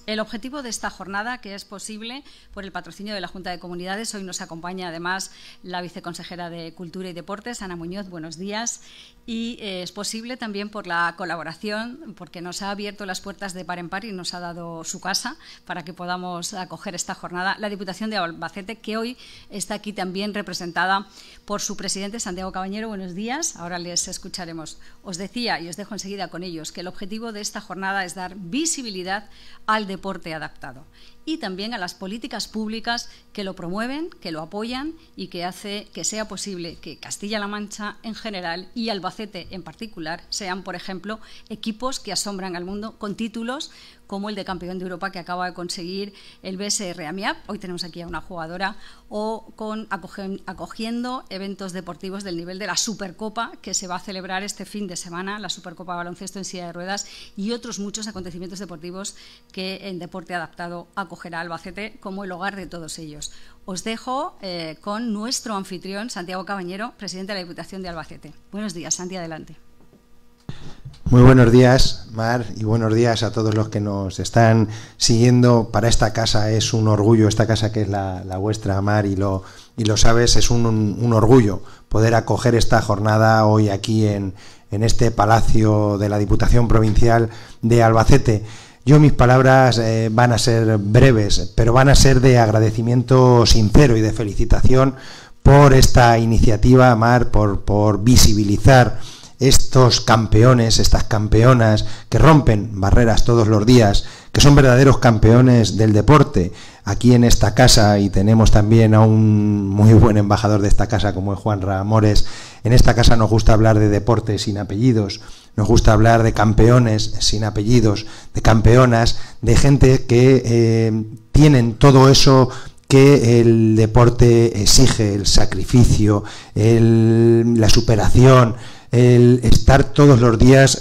El objetivo de esta jornada, que es posible por el patrocinio de la Junta de Comunidades, hoy nos acompaña además la viceconsejera de Cultura y Deportes, Ana Muñoz, buenos días, y es posible también por la colaboración, porque nos ha abierto las puertas de par en par y nos ha dado su casa para que podamos acoger esta jornada, la Diputación de Albacete, que hoy está aquí también representada por su presidente, Santiago Cabañero. Buenos días, ahora les escucharemos. Os decía, y os dejo enseguida con ellos, que el objetivo de esta jornada es dar visibilidad al deporte adaptado y también a las políticas públicas que lo promueven, que lo apoyan y que hace que sea posible que Castilla-La Mancha en general y Albacete en particular sean, por ejemplo, equipos que asombran al mundo con títulos como el de campeón de Europa que acaba de conseguir el BSR Amiab. Hoy tenemos aquí a una jugadora, o con acogiendo eventos deportivos del nivel de la Supercopa que se va a celebrar este fin de semana, la Supercopa Baloncesto en silla de ruedas y otros muchos acontecimientos deportivos que en deporte adaptado acogerá Albacete como el hogar de todos ellos. Os dejo con nuestro anfitrión, Santiago Cabañero, presidente de la Diputación de Albacete. Buenos días, Santi, adelante. Muy buenos días, Mar, y buenos días a todos los que nos están siguiendo. Para esta casa es un orgullo, esta casa que es la vuestra, Mar, y lo sabes, es un orgullo poder acoger esta jornada hoy aquí en este Palacio de la Diputación Provincial de Albacete. Yo, mis palabras van a ser breves, pero van a ser de agradecimiento sincero y de felicitación por esta iniciativa, Mar, por visibilizar estos campeones, estas campeonas que rompen barreras todos los días, que son verdaderos campeones del deporte aquí en esta casa, y tenemos también a un muy buen embajador de esta casa como es Juan Ramores. En esta casa nos gusta hablar de deporte sin apellidos, nos gusta hablar de campeones sin apellidos, de campeonas, de gente que tienen todo eso que el deporte exige, el sacrificio, la superación, el estar todos los días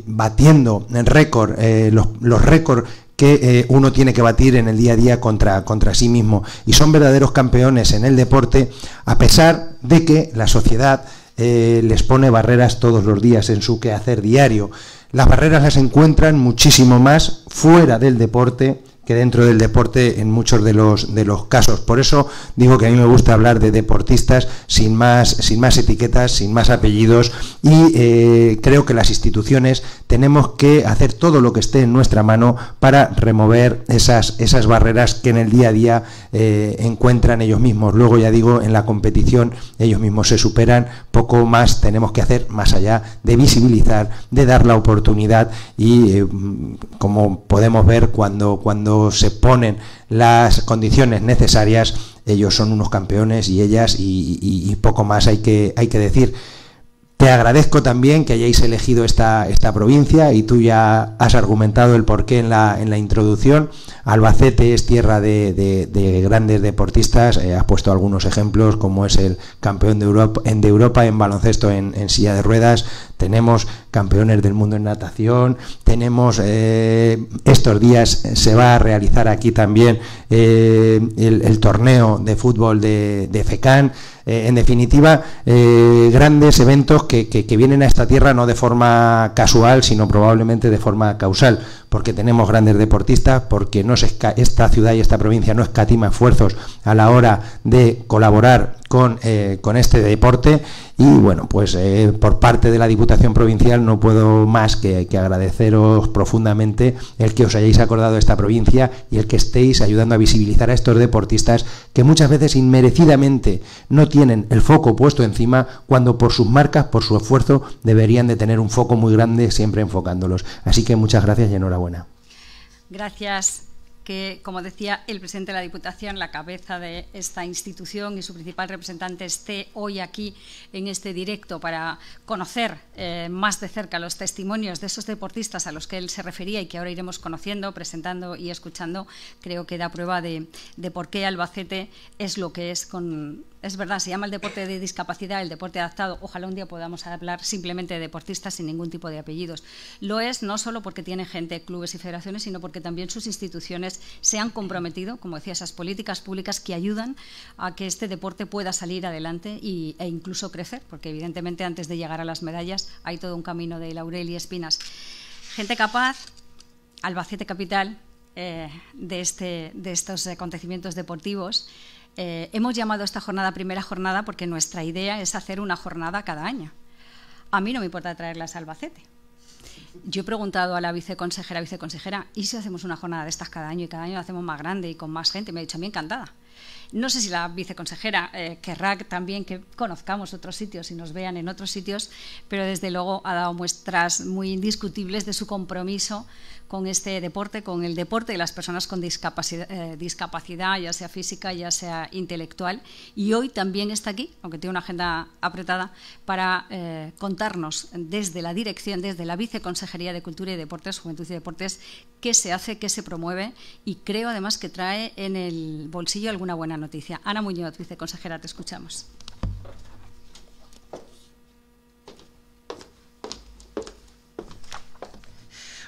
batiendo en récord, los récords que uno tiene que batir en el día a día contra sí mismo, y son verdaderos campeones en el deporte, a pesar de que la sociedad les pone barreras todos los días en su quehacer diario. Las barreras las encuentran muchísimo más fuera del deporte que dentro del deporte en muchos de los casos. Por eso digo que a mí me gusta hablar de deportistas sin más etiquetas, sin más apellidos, y creo que las instituciones tenemos que hacer todo lo que esté en nuestra mano para remover esas barreras que en el día a día encuentran ellos mismos. Luego, ya digo, en la competición ellos mismos se superan. Poco más tenemos que hacer más allá de visibilizar, de dar la oportunidad, y como podemos ver, cuando se ponen las condiciones necesarias, ellos son unos campeones, y ellas, y poco más hay que decir. Te agradezco también que hayáis elegido esta provincia, y tú ya has argumentado el porqué en la introducción. Albacete es tierra de grandes deportistas, has puesto algunos ejemplos, como es el campeón de Europa en baloncesto en silla de ruedas. Tenemos campeones del mundo en natación, tenemos estos días se va a realizar aquí también el torneo de fútbol de FECAN. En definitiva, grandes eventos que vienen a esta tierra no de forma casual, sino probablemente de forma causal, porque tenemos grandes deportistas, porque esta ciudad y esta provincia no escatima esfuerzos a la hora de colaborar con este deporte. Y bueno, pues por parte de la Diputación Provincial no puedo más que agradeceros profundamente el que os hayáis acordado de esta provincia, y el que estéis ayudando a visibilizar a estos deportistas que muchas veces inmerecidamente no tienen el foco puesto encima, cuando por sus marcas, por su esfuerzo, deberían de tener un foco muy grande siempre enfocándolos. Así que muchas gracias y enhorabuena. Gracias. Que, como decía el presidente de la Diputación, la cabeza de esta institución y su principal representante esté hoy aquí en este directo para conocer más de cerca los testimonios de esos deportistas a los que él se refería y que ahora iremos conociendo, presentando y escuchando. Creo que da prueba de por qué Albacete es lo que es. Es verdad, se llama el deporte de discapacidad, el deporte adaptado. Ojalá un día podamos hablar simplemente de deportistas sin ningún tipo de apellidos. Lo es no solo porque tiene gente, clubes y federaciones, sino porque también sus instituciones se han comprometido, como decía, esas políticas públicas que ayudan a que este deporte pueda salir adelante e incluso crecer, porque evidentemente antes de llegar a las medallas hay todo un camino de laurel y espinas. Gente capaz, Albacete capital, de estos acontecimientos deportivos. Hemos llamado a esta jornada primera jornada porque nuestra idea es hacer una jornada cada año. A mí no me importa traerlas a Albacete. Yo he preguntado a la viceconsejera, ¿y si hacemos una jornada de estas cada año y cada año la hacemos más grande y con más gente? Me ha dicho, a mí encantada. No sé si la viceconsejera querrá también que conozcamos otros sitios y nos vean en otros sitios, pero desde luego ha dado muestras muy indiscutibles de su compromiso con este deporte, con el deporte de las personas con discapacidad, ya sea física, ya sea intelectual. Y hoy también está aquí, aunque tiene una agenda apretada, para contarnos desde la dirección, desde la Viceconsejería de Cultura y Deportes, Juventud y Deportes, qué se hace, qué se promueve, y creo además que trae en el bolsillo alguna buena noticia. Ana Muñoz, viceconsejera, te escuchamos.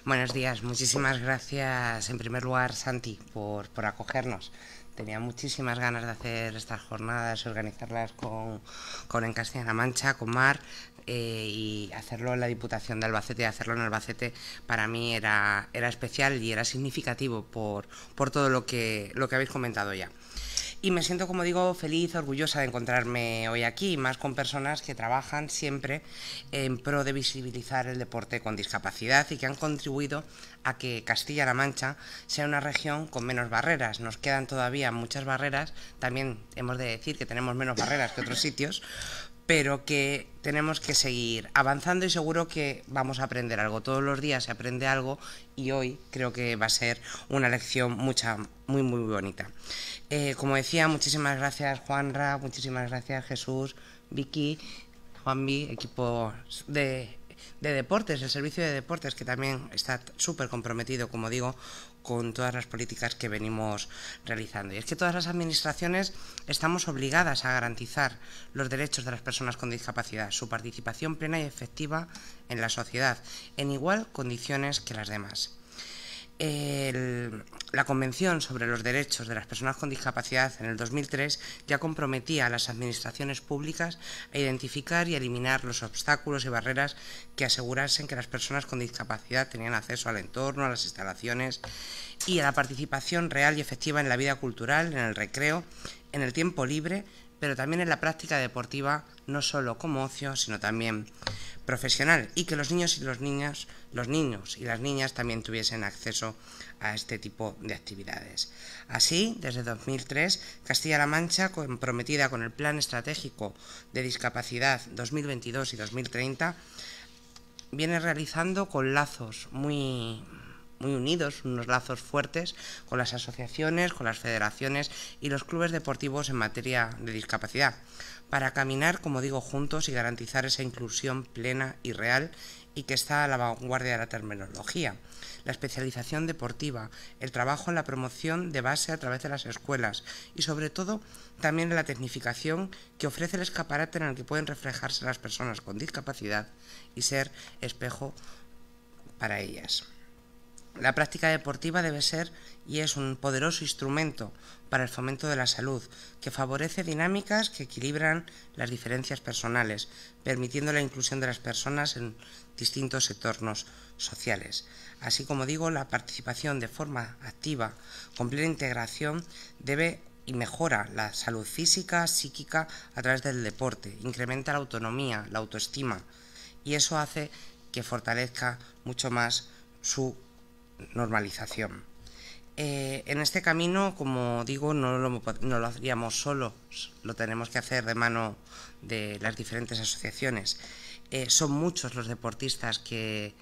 Buenos días, muchísimas gracias en primer lugar, Santi, por acogernos. Tenía muchísimas ganas de hacer estas jornadas, organizarlas con En Castilla-La Mancha, con Mar, y hacerlo en la Diputación de Albacete, hacerlo en Albacete para mí era especial y era significativo por todo lo que habéis comentado ya. Y me siento, como digo, feliz, orgullosa de encontrarme hoy aquí, más con personas que trabajan siempre en pro de visibilizar el deporte con discapacidad y que han contribuido a que Castilla-La Mancha sea una región con menos barreras. Nos quedan todavía muchas barreras, también hemos de decir que tenemos menos barreras que otros sitios, pero que tenemos que seguir avanzando y seguro que vamos a aprender algo. Todos los días se aprende algo y hoy creo que va a ser una lección muy bonita. Como decía, muchísimas gracias Juanra, muchísimas gracias Jesús, Vicky, Juanvi, equipo de deportes, el servicio de deportes que también está súper comprometido, como digo, con todas las políticas que venimos realizando. Y es que todas las administraciones estamos obligadas a garantizar los derechos de las personas con discapacidad, su participación plena y efectiva en la sociedad, en igual condiciones que las demás. La Convención sobre los Derechos de las Personas con Discapacidad en el 2003 ya comprometía a las administraciones públicas a identificar y eliminar los obstáculos y barreras que asegurasen que las personas con discapacidad tenían acceso al entorno, a las instalaciones y a la participación real y efectiva en la vida cultural, en el recreo, en el tiempo libre, pero también en la práctica deportiva, no solo como ocio, sino también profesional, y que los niños y las niñas también tuviesen acceso a este tipo de actividades. Así, desde 2003, Castilla-La Mancha, comprometida con el Plan Estratégico de Discapacidad 2022 y 2030, viene realizando con lazos muy unidos, unos lazos fuertes con las asociaciones, con las federaciones y los clubes deportivos en materia de discapacidad, para caminar, como digo, juntos y garantizar esa inclusión plena y real y que está a la vanguardia de la terminología. La especialización deportiva, el trabajo en la promoción de base a través de las escuelas y, sobre todo, también en la tecnificación que ofrece el escaparate en el que pueden reflejarse las personas con discapacidad y ser espejo para ellas. La práctica deportiva debe ser y es un poderoso instrumento para el fomento de la salud, que favorece dinámicas que equilibran las diferencias personales, permitiendo la inclusión de las personas en distintos entornos sociales. Así como digo, la participación de forma activa, con plena integración, debe y mejora la salud física, psíquica a través del deporte, incrementa la autonomía, la autoestima, y eso hace que fortalezca mucho más su normalización. En este camino, como digo, no lo haríamos solos, lo tenemos que hacer de mano de las diferentes asociaciones. Son muchos los deportistas de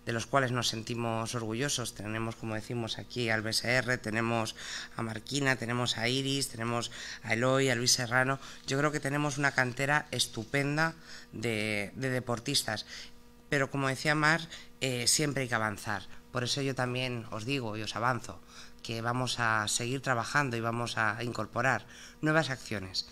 los cuales nos sentimos orgullosos. Tenemos, como decimos aquí, al BSR, tenemos a Marquina, tenemos a Iris, tenemos a Eloy, a Luis Serrano. Yo creo que tenemos una cantera estupenda de deportistas. Pero, como decía Mar, siempre hay que avanzar. Por eso yo también os digo y os avanzo que vamos a seguir trabajando y vamos a incorporar nuevas acciones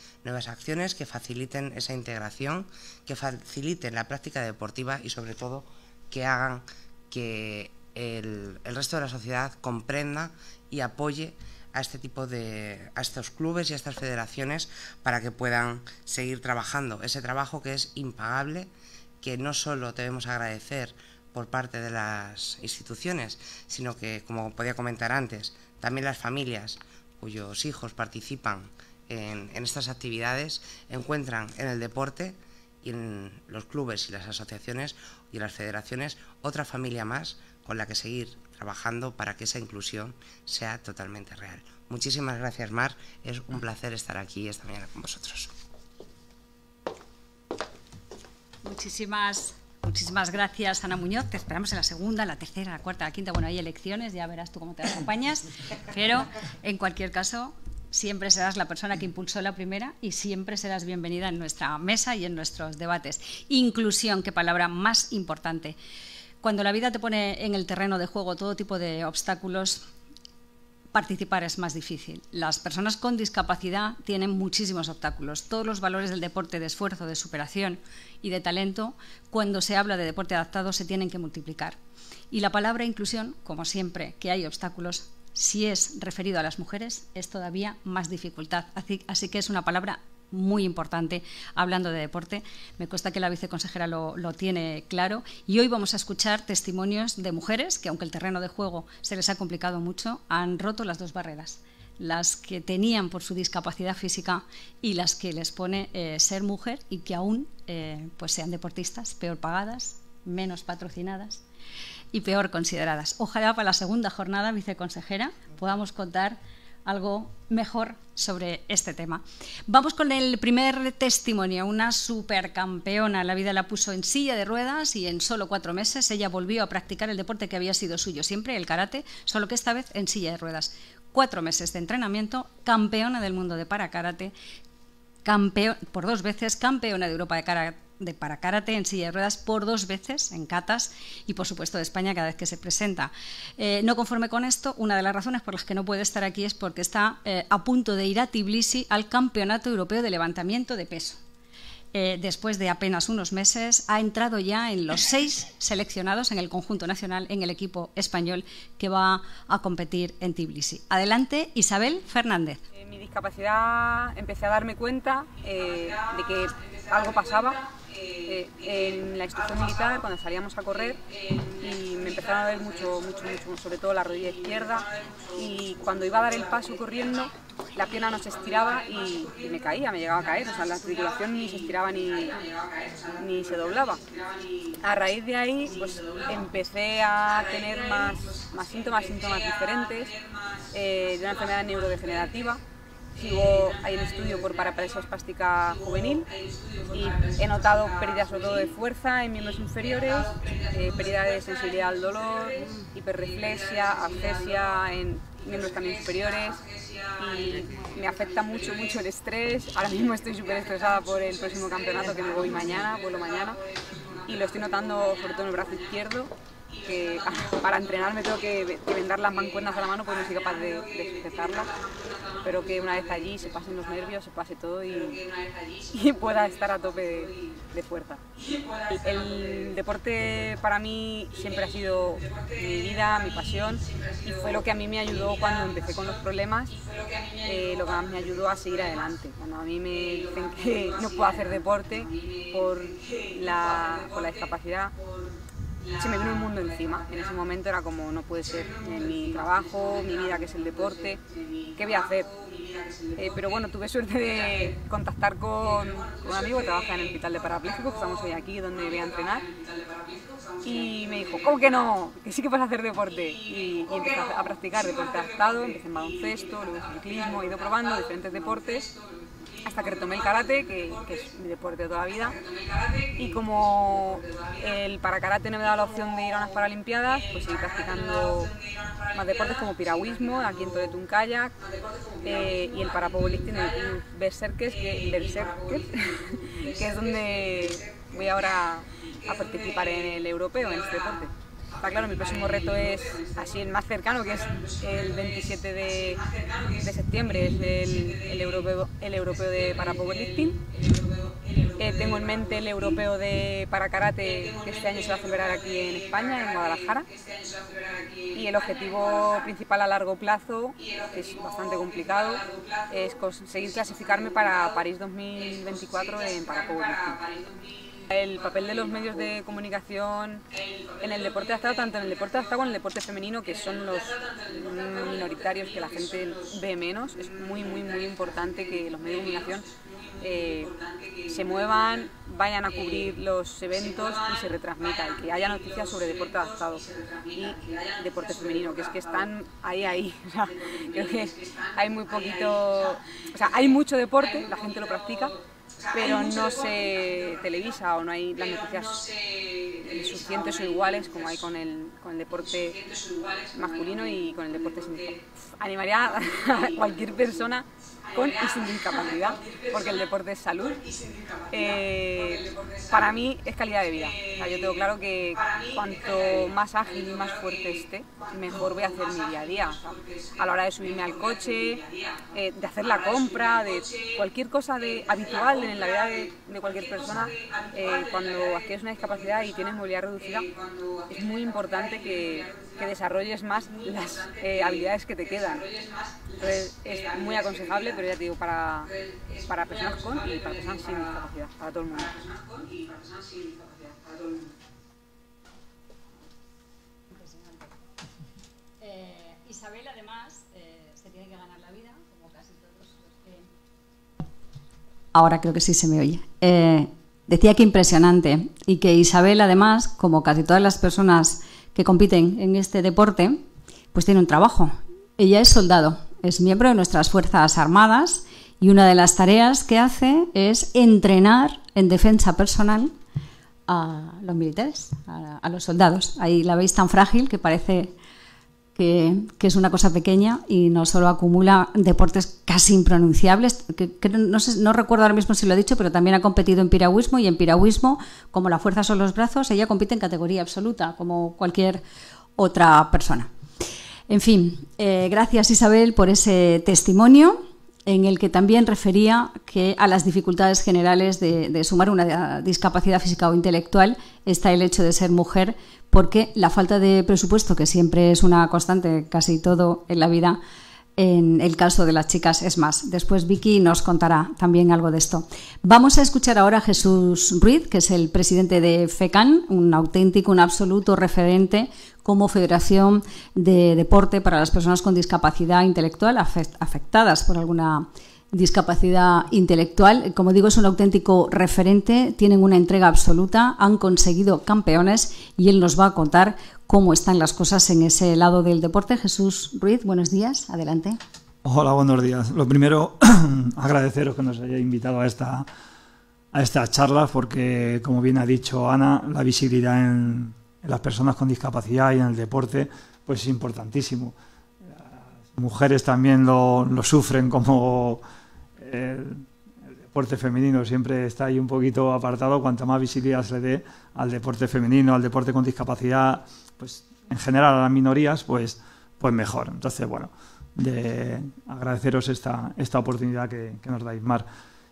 que faciliten esa integración, que faciliten la práctica deportiva y, sobre todo, que hagan que el resto de la sociedad comprenda y apoye a estos clubes y a estas federaciones para que puedan seguir trabajando ese trabajo que es impagable, que no solo debemos agradecer por parte de las instituciones, sino que, como podía comentar antes, también las familias cuyos hijos participan en estas actividades encuentran en el deporte y en los clubes y las asociaciones y las federaciones otra familia más con la que seguir trabajando para que esa inclusión sea totalmente real. Muchísimas gracias, Mar. Es un placer estar aquí esta mañana con vosotros. Muchísimas gracias, Ana Muñoz. Te esperamos en la segunda, la tercera, la cuarta, la quinta. Bueno, hay elecciones, ya verás tú cómo te acompañas. Pero, en cualquier caso, siempre serás la persona que impulsó la primera y siempre serás bienvenida en nuestra mesa y en nuestros debates. Inclusión, qué palabra más importante. Cuando la vida te pone en el terreno de juego todo tipo de obstáculos, participar es más difícil. Las personas con discapacidad tienen muchísimos obstáculos. Todos los valores del deporte, de esfuerzo, de superación y de talento, cuando se habla de deporte adaptado, se tienen que multiplicar. Y la palabra inclusión, como siempre que hay obstáculos, si es referido a las mujeres, es todavía más dificultad. Así que es una palabra muy importante hablando de deporte. Me consta que la viceconsejera lo tiene claro y hoy vamos a escuchar testimonios de mujeres que, aunque el terreno de juego se les ha complicado mucho, han roto las dos barreras, las que tenían por su discapacidad física y las que les pone ser mujer y que aún pues sean deportistas, peor pagadas, menos patrocinadas y peor consideradas. Ojalá para la segunda jornada, viceconsejera, podamos contar algo mejor sobre este tema. Vamos con el primer testimonio. Una supercampeona. La vida la puso en silla de ruedas y en solo 4 meses ella volvió a practicar el deporte que había sido suyo siempre, el karate, solo que esta vez en silla de ruedas. 4 meses de entrenamiento, campeona del mundo de parakarate, por 2 veces, campeona de Europa de parakarate en silla de ruedas por 2 veces en catas y por supuesto de España cada vez que se presenta. No conforme con esto, una de las razones por las que no puede estar aquí es porque está a punto de ir a Tbilisi al Campeonato Europeo de Levantamiento de Peso. Después de apenas unos meses ha entrado ya en los 6 seleccionados en el conjunto nacional, en el equipo español que va a competir en Tbilisi. Adelante, Isabel Fernández. Mi discapacidad, empecé a darme cuenta de que algo pasaba en la instrucción militar cuando salíamos a correr y me empezaron a doler mucho, sobre todo la rodilla izquierda, y cuando iba a dar el paso corriendo la pierna no se estiraba y me caía, me llegaba a caer, o sea, la articulación ni se estiraba ni se doblaba. A raíz de ahí pues empecé a tener más síntomas diferentes de una enfermedad neurodegenerativa. Sigo ahí en estudio por paraparesia espástica juvenil y he notado pérdidas sobre todo de fuerza en miembros inferiores, pérdida de sensibilidad al dolor, hiperreflexia, afesia en miembros también superiores y me afecta mucho el estrés. Ahora mismo estoy súper estresada por el próximo campeonato que me voy mañana, vuelo mañana, y lo estoy notando sobre todo en el brazo izquierdo, que para entrenarme tengo que vendar las mancuernas a la mano porque no soy capaz de sujetarlas. Espero que una vez allí se pasen los nervios, se pase todo y pueda estar a tope de fuerza. El deporte para mí siempre ha sido mi vida, mi pasión, y fue lo que a mí me ayudó cuando empecé con los problemas, lo que más me ayudó a seguir adelante. Cuando a mí me dicen que no puedo hacer deporte por la discapacidad, se me vino el mundo encima. En ese momento era como, no puede ser, mi trabajo, mi vida que es el deporte, ¿qué voy a hacer? Pero bueno, tuve suerte de contactar con un amigo que trabaja en el hospital de parapléjicos, que estamos hoy aquí donde voy a entrenar, y me dijo, ¿cómo que no? Que sí que puedes hacer deporte. Y empecé a practicar deporte adaptado, empecé en baloncesto, luego en ciclismo, he ido probando diferentes deportes hasta que retomé el karate, que es mi deporte de toda la vida, y como el parakarate no me daba la opción de ir a unas paralimpiadas, pues seguí practicando más deportes como piragüismo, aquí en Toretun kayak, y el parapowerlifting en el club Berserkers, que es donde voy ahora a participar en el europeo, en este deporte. Está claro, mi próximo reto es así el más cercano, que es el 27 de septiembre, es el europeo de parapowerlifting. Tengo en mente el europeo de parakarate, que este año se va a celebrar aquí en España, en Guadalajara. Y el objetivo principal a largo plazo, que es bastante complicado, es conseguir clasificarme para París 2024 en parapowerlifting. El papel de los medios de comunicación en el deporte adaptado, tanto en el deporte adaptado como en el deporte femenino, que son los minoritarios que la gente ve menos, es muy importante que los medios de comunicación se muevan, vayan a cubrir los eventos y se retransmitan, que haya noticias sobre deporte adaptado y deporte femenino, que es que están ahí. O sea, creo que hay muy poquito, o sea, hay mucho deporte, la gente lo practica, pero no se televisa o no hay las noticias suficientes o iguales como hay con el deporte masculino y con el deporte sin discapacidad. Animaría a cualquier persona con y sin discapacidad, porque el deporte es salud. Para mí es calidad de vida. O sea, yo tengo claro que cuanto más ágil y más fuerte esté, mejor voy a hacer mi día a día. O sea, a la hora de subirme al coche, de hacer la compra, de cualquier cosa habitual en la vida de cualquier persona, cuando adquieres una discapacidad y tienes movilidad reducida, es muy importante que desarrolles más las habilidades que te quedan. Entonces es muy aconsejable, pero ya te digo, para personas con y para personas sin discapacidad, para todo el mundo. Isabel, además, se tiene que ganar la vida, como casi todos los que... Ahora creo que sí se me oye. Decía que impresionante, y que Isabel, además, como casi todas las personas que compiten en este deporte, pues tiene un trabajo. Ella es soldado, es miembro de nuestras Fuerzas Armadas, y una de las tareas que hace es entrenar en defensa personal a los militares, a los soldados. Ahí la veis tan frágil que parece que es una cosa pequeña, y no solo acumula deportes casi impronunciables, que no recuerdo ahora mismo si lo he dicho, pero también ha competido en piragüismo, y en piragüismo, como la fuerza son los brazos, ella compite en categoría absoluta, como cualquier otra persona. En fin, gracias Isabel por ese testimonio, en el que también refería que a las dificultades generales de sumar una discapacidad física o intelectual está el hecho de ser mujer, porque la falta de presupuesto, que siempre es una constante casi todo en la vida, en el caso de las chicas es más. Después Vicky nos contará también algo de esto. Vamos a escuchar ahora a Jesús Ruiz, que es el presidente de FECAN, un auténtico, un absoluto referente como Federación de Deporte para las personas con discapacidad intelectual, afectadas por alguna discapacidad intelectual. Como digo, es un auténtico referente, tienen una entrega absoluta, han conseguido campeones, y él nos va a contar cómo están las cosas en ese lado del deporte. Jesús Ruiz, buenos días, adelante. Hola, buenos días. Lo primero, agradeceros que nos hayáis invitado a esta charla, porque, como bien ha dicho Ana, la visibilidad en las personas con discapacidad y en el deporte pues es importantísimo. Las mujeres también lo sufren, como el deporte femenino siempre está ahí un poquito apartado. Cuanta más visibilidad se le dé al deporte femenino, al deporte con discapacidad, pues en general a las minorías, pues mejor. Entonces, bueno, agradeceros esta oportunidad que nos dais, Mar.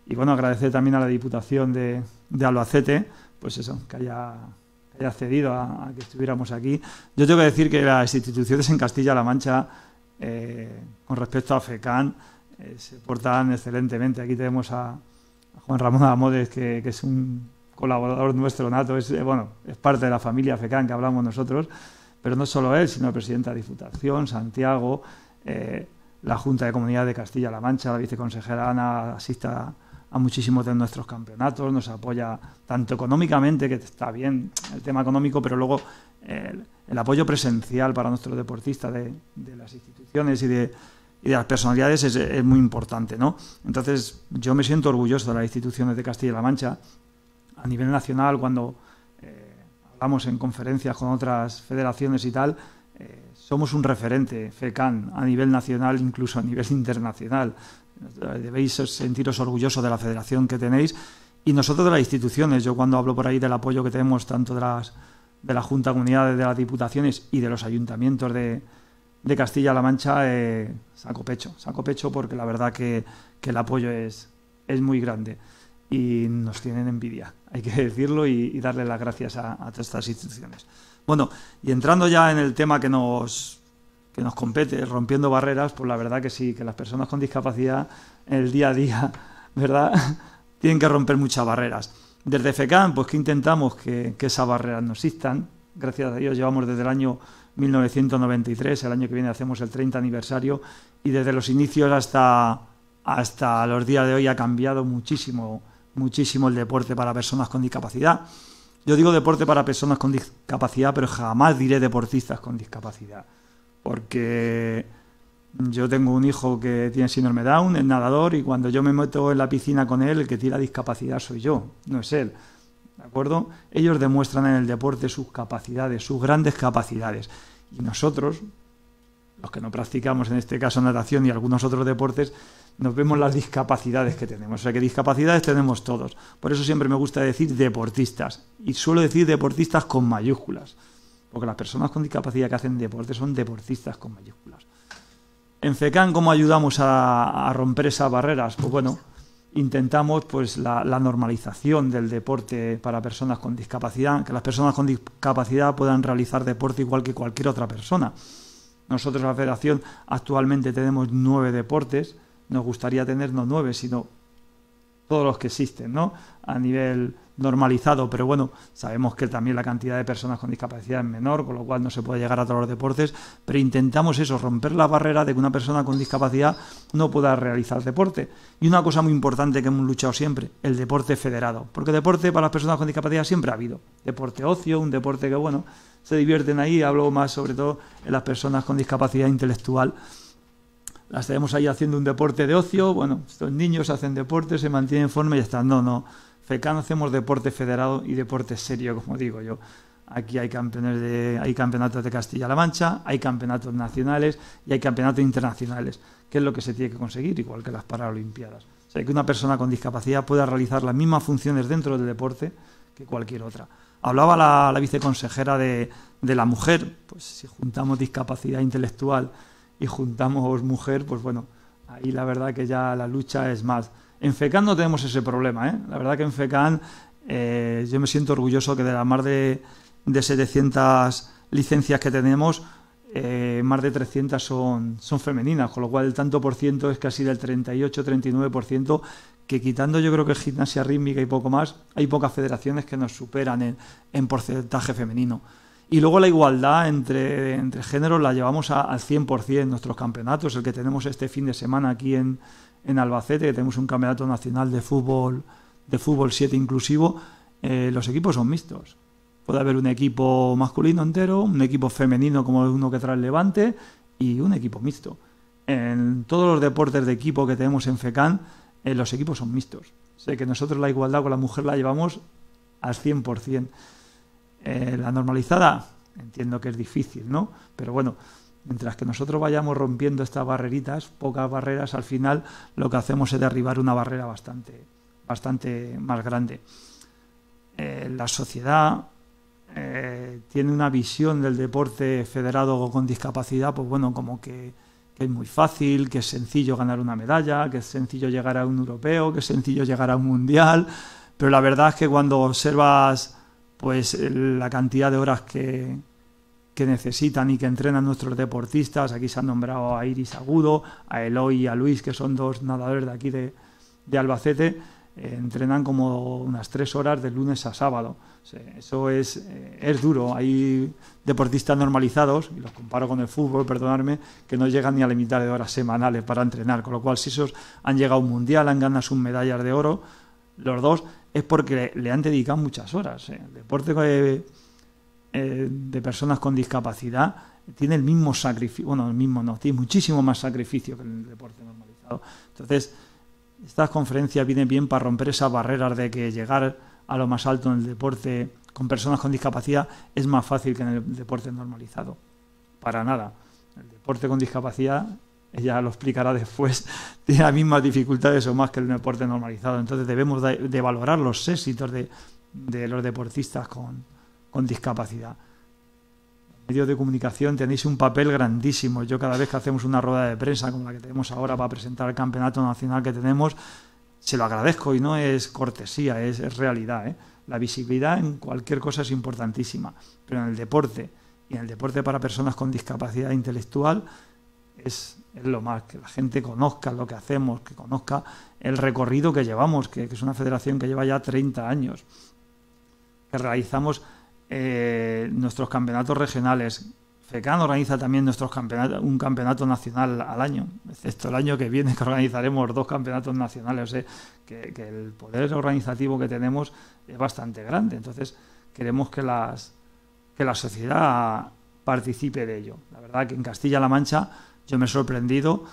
Y bueno, agradecer también a la Diputación de Albacete, pues eso, que haya accedido a que estuviéramos aquí. Yo tengo que decir que las instituciones en Castilla-La Mancha, con respecto a FECAN, se portan excelentemente. Aquí tenemos a Juan Ramón Amodes, que es un colaborador nuestro nato, es parte de la familia FECAN que hablamos nosotros, pero no solo él, sino el presidente de la Diputación, Santiago, la Junta de Comunidad de Castilla-La Mancha, la viceconsejera Ana asiste a muchísimos de nuestros campeonatos, nos apoya tanto económicamente, que está bien el tema económico, pero luego el apoyo presencial para nuestros deportistas de las instituciones y de las personalidades es muy importante, ¿no? Entonces, yo me siento orgulloso de las instituciones de Castilla-La Mancha. A nivel nacional, cuando hablamos en conferencias con otras federaciones y tal, somos un referente, FECAN, a nivel nacional, incluso a nivel internacional. Debéis sentiros orgullosos de la federación que tenéis, y nosotros de las instituciones. Yo, cuando hablo por ahí del apoyo que tenemos tanto de la Junta de Comunidades, de las Diputaciones y de los ayuntamientos de Castilla-La Mancha, saco pecho, porque la verdad que el apoyo es muy grande y nos tienen envidia, hay que decirlo, y darle las gracias a todas estas instituciones. Bueno, y entrando ya en el tema que nos compete, rompiendo barreras, pues la verdad que sí, que las personas con discapacidad en el día a día, ¿verdad?, tienen que romper muchas barreras. Desde FECAN, pues que intentamos que esas barreras no existan. Gracias a Dios llevamos desde el año 1993, el año que viene hacemos el 30 aniversario, y desde los inicios hasta los días de hoy ha cambiado muchísimo el deporte para personas con discapacidad. Yo digo deporte para personas con discapacidad, pero jamás diré deportistas con discapacidad, porque yo tengo un hijo que tiene síndrome Down, es nadador, y cuando yo me meto en la piscina con él, el que tira discapacidad soy yo, no es él. ¿De acuerdo? Ellos demuestran en el deporte sus capacidades, sus grandes capacidades. Y nosotros, los que no practicamos en este caso natación y algunos otros deportes, nos vemos las discapacidades que tenemos. O sea que discapacidades tenemos todos. Por eso siempre me gusta decir deportistas. Y suelo decir deportistas con mayúsculas. Porque las personas con discapacidad que hacen deporte son deportistas con mayúsculas. En FECAN, ¿cómo ayudamos a romper esas barreras? Pues bueno, intentamos pues la normalización del deporte para personas con discapacidad, que las personas con discapacidad puedan realizar deporte igual que cualquier otra persona. Nosotros en la Federación actualmente tenemos 9 deportes, nos gustaría tener no 9, sino todos los que existen, ¿no? A nivel normalizado, pero bueno, sabemos que también la cantidad de personas con discapacidad es menor, con lo cual no se puede llegar a todos los deportes, pero intentamos eso, romper la barrera de que una persona con discapacidad no pueda realizar deporte. Y una cosa muy importante que hemos luchado siempre, el deporte federado, porque deporte para las personas con discapacidad siempre ha habido. Deporte ocio, un deporte que, bueno, se divierten ahí, hablo más sobre todo en las personas con discapacidad intelectual. Las tenemos ahí haciendo un deporte de ocio, bueno, estos niños hacen deporte, se mantienen en forma y ya está. No. FECAN hacemos deporte federado y deporte serio, como digo yo. Aquí hay campeonatos de Castilla-La Mancha, hay campeonatos nacionales y hay campeonatos internacionales, que es lo que se tiene que conseguir, igual que las Paralimpiadas. O sea, que una persona con discapacidad pueda realizar las mismas funciones dentro del deporte que cualquier otra. Hablaba la viceconsejera de la mujer, pues si juntamos discapacidad intelectual y juntamos mujer, pues bueno, ahí la verdad que ya la lucha es más. En FECAN no tenemos ese problema, ¿eh? La verdad que en FECAN yo me siento orgulloso que de las más de 700 licencias que tenemos, más de 300 son femeninas, con lo cual el tanto por ciento es casi del 38-39%, que quitando yo creo que gimnasia rítmica y poco más, hay pocas federaciones que nos superan en porcentaje femenino. Y luego la igualdad entre géneros la llevamos al 100% en nuestros campeonatos. El que tenemos este fin de semana aquí en Albacete, que tenemos un campeonato nacional de fútbol 7 inclusivo, los equipos son mixtos. Puede haber un equipo masculino entero, un equipo femenino como uno que trae el Levante y un equipo mixto. En todos los deportes de equipo que tenemos en FECAN, los equipos son mixtos. O sea que nosotros la igualdad con la mujer la llevamos al 100%. La normalizada, entiendo que es difícil, ¿no? Pero bueno, mientras que nosotros vayamos rompiendo estas barreritas, pocas barreras, al final lo que hacemos es derribar una barrera bastante más grande. La sociedad tiene una visión del deporte federado con discapacidad, pues bueno, como que es muy fácil, que es sencillo ganar una medalla, que es sencillo llegar a un europeo, que es sencillo llegar a un mundial, pero la verdad es que cuando observas pues la cantidad de horas que necesitan y que entrenan nuestros deportistas, aquí se han nombrado a Iris Agudo, a Eloy y a Luis, que son 2 nadadores de aquí de Albacete, entrenan como unas 3 horas de lunes a sábado. O sea, eso es duro. Hay deportistas normalizados, y los comparo con el fútbol, perdonadme, que no llegan ni a la mitad de horas semanales para entrenar, con lo cual si esos han llegado a un mundial, han ganado sus medallas de oro, los dos, es porque le han dedicado muchas horas. El deporte de personas con discapacidad tiene el mismo sacrificio, bueno, el mismo no, tiene muchísimo más sacrificio que el deporte normalizado. Entonces, estas conferencias vienen bien para romper esas barreras de que llegar a lo más alto en el deporte con personas con discapacidad es más fácil que en el deporte normalizado. Para nada. El deporte con discapacidad, ella lo explicará después, tiene las mismas dificultades o más que el deporte normalizado. Entonces debemos de valorar los éxitos de los deportistas con discapacidad. Los medios de comunicación tenéis un papel grandísimo. Yo cada vez que hacemos una rueda de prensa como la que tenemos ahora para presentar el campeonato nacional que tenemos, se lo agradezco y no es cortesía, es realidad, ¿eh? La visibilidad en cualquier cosa es importantísima, pero en el deporte y en el deporte para personas con discapacidad intelectual es lo más, que la gente conozca lo que hacemos, que conozca el recorrido que llevamos, que es una federación que lleva ya 30 años, que realizamos nuestros campeonatos regionales. FECAN organiza también un campeonato nacional al año, excepto el año que viene, que organizaremos 2 campeonatos nacionales. O sea, que el poder organizativo que tenemos es bastante grande. Entonces, queremos que la sociedad participe de ello. La verdad que en Castilla-La Mancha yo me he sorprendido.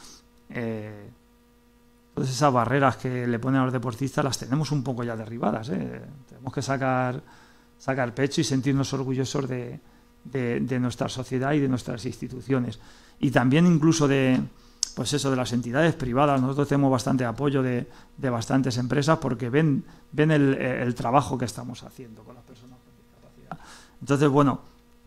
Todas esas barreras que le ponen a los deportistas las tenemos un poco ya derribadas. Tenemos que sacar pecho y sentirnos orgullosos de nuestra sociedad y de nuestras instituciones. Y también incluso de las entidades privadas. Nosotros tenemos bastante apoyo de bastantes empresas porque ven el trabajo que estamos haciendo con las personas con discapacidad. Entonces, bueno,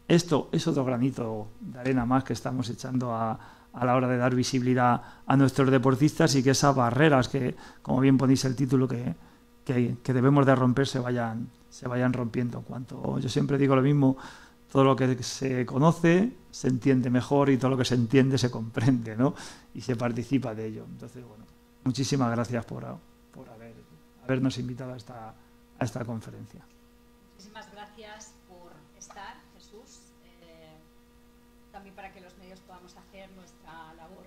esto es otro granito de arena más que estamos echando a la hora de dar visibilidad a nuestros deportistas y que esas barreras que, como bien ponéis el título, que debemos de romper se vayan rompiendo. Yo siempre digo lo mismo: todo lo que se conoce se entiende mejor y todo lo que se entiende se comprende, ¿no? Y se participa de ello. Entonces, bueno, muchísimas gracias por habernos invitado a esta conferencia. Muchísimas gracias por estar, Jesús, también para que los medios podamos hacer nuestra labor.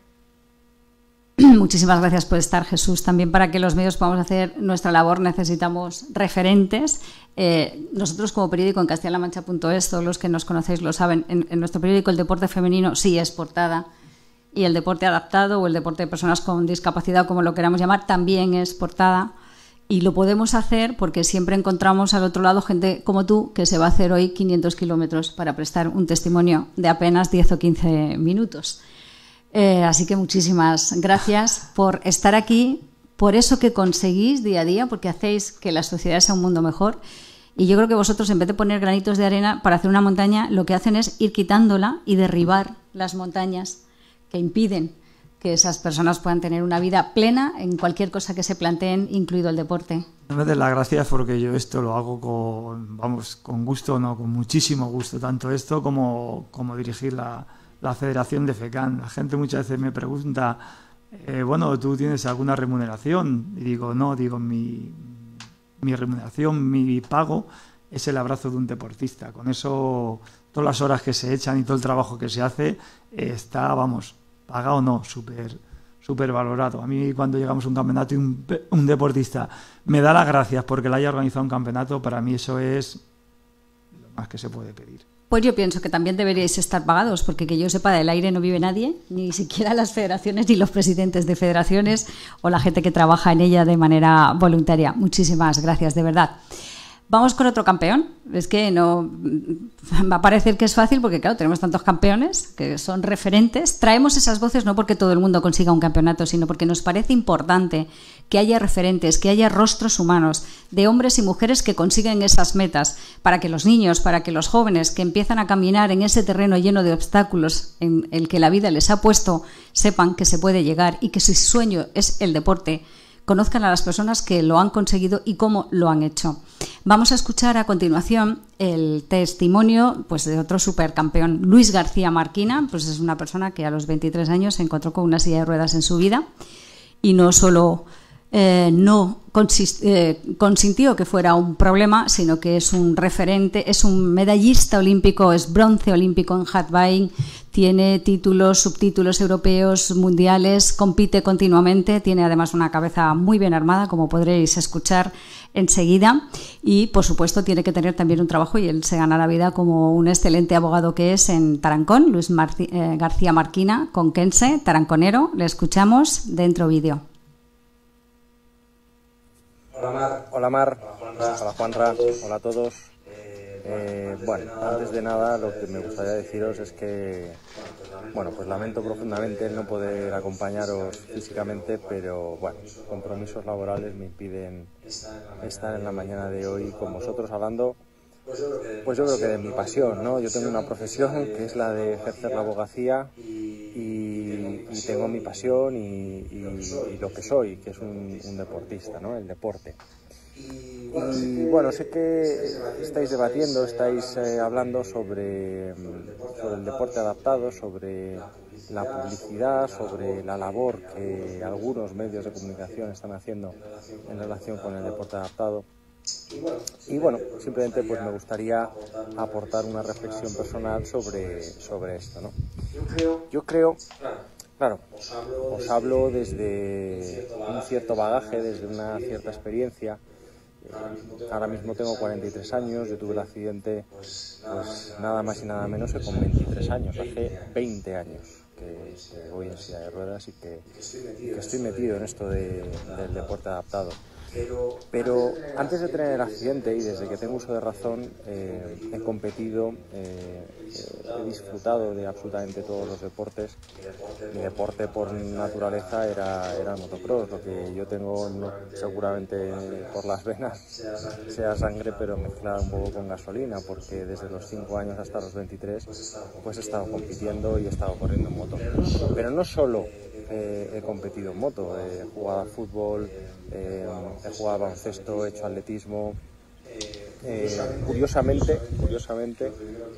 Muchísimas gracias por estar, Jesús. También para que los medios podamos hacer nuestra labor necesitamos referentes. Nosotros, como periódico en castellalamancha.es, todos los que nos conocéis lo saben, en nuestro periódico el deporte femenino sí es portada, y el deporte adaptado o el deporte de personas con discapacidad, como lo queramos llamar, también es portada. Y lo podemos hacer porque siempre encontramos al otro lado gente como tú que se va a hacer hoy 500 kilómetros para prestar un testimonio de apenas 10 o 15 minutos. Así que muchísimas gracias por estar aquí, por eso que conseguís día a día, porque hacéis que la sociedad sea un mundo mejor. Y yo creo que vosotros, en vez de poner granitos de arena para hacer una montaña, lo que hacen es ir quitándola y derribar las montañas que impiden que esas personas puedan tener una vida plena en cualquier cosa que se planteen, incluido el deporte. No me des las gracias porque yo esto lo hago con gusto, no, con muchísimo gusto, tanto esto como dirigir la Federación de FECAN. La gente muchas veces me pregunta, bueno, ¿tú tienes alguna remuneración? Y digo, no, mi remuneración, mi pago es el abrazo de un deportista. Con eso, todas las horas que se echan y todo el trabajo que se hace está, pagado o no, súper valorado. A mí, cuando llegamos a un campeonato y un deportista me da las gracias porque le haya organizado un campeonato, para mí eso es lo más que se puede pedir. Pues yo pienso que también deberíais estar pagados, porque que yo sepa, del aire no vive nadie, ni siquiera las federaciones, ni los presidentes de federaciones o la gente que trabaja en ella de manera voluntaria. Muchísimas gracias, de verdad. Vamos con otro campeón. Es que no va a parecer que es fácil porque, claro, tenemos tantos campeones que son referentes. Traemos esas voces no porque todo el mundo consiga un campeonato, sino porque nos parece importante que haya referentes, que haya rostros humanos de hombres y mujeres que consiguen esas metas, para que los niños, para que los jóvenes que empiezan a caminar en ese terreno lleno de obstáculos en el que la vida les ha puesto, sepan que se puede llegar y que su sueño es el deporte, conozcan a las personas que lo han conseguido y cómo lo han hecho. Vamos a escuchar a continuación el testimonio de otro supercampeón, Luis García Marquina. Pues es una persona que a los 23 años se encontró con una silla de ruedas en su vida y no solo no consintió que fuera un problema, sino que es un referente, es un medallista olímpico, es bronce olímpico en handball, tiene títulos, subtítulos europeos, mundiales, compite continuamente, tiene además una cabeza muy bien armada, como podréis escuchar enseguida, y por supuesto tiene que tener también un trabajo, y él se gana la vida como un excelente abogado que es en Tarancón. Luis García Marquina, conquense, taranconero. Le escuchamos dentro vídeo. Hola Mar, hola Juanra, hola a todos. Bueno, antes de nada lo que me gustaría deciros es que, pues lamento profundamente el no poder acompañaros físicamente, pero bueno, compromisos laborales me impiden estar en la mañana de hoy con vosotros hablando, pues yo creo que de mi pasión, ¿no? Yo tengo una profesión que es la de ejercer la abogacía y tengo mi pasión y lo que soy, que es un deportista, ¿no? El deporte. Y bueno, sé que estáis debatiendo, estáis hablando sobre el deporte adaptado, sobre la publicidad, sobre la labor que algunos medios de comunicación están haciendo en relación con el deporte adaptado. Y bueno, simplemente pues me gustaría aportar una reflexión personal sobre esto, ¿no? Yo creo, claro, os hablo desde un cierto bagaje, desde una cierta experiencia. Ahora mismo tengo 43 años, yo tuve el accidente pues nada más y nada menos que con 23 años, hace 20 años que voy en silla de ruedas y que estoy metido en esto del deporte adaptado. Pero antes de tener el accidente y desde que tengo uso de razón he competido, he disfrutado de absolutamente todos los deportes. Mi deporte por naturaleza era el motocross, lo que yo tengo seguramente por las venas sea sangre pero mezclada un poco con gasolina, porque desde los 5 años hasta los 23 pues he estado compitiendo y he estado corriendo en moto. Pero no solo he competido en moto, he jugado a fútbol, he jugado a baloncesto, he hecho atletismo. Curiosamente,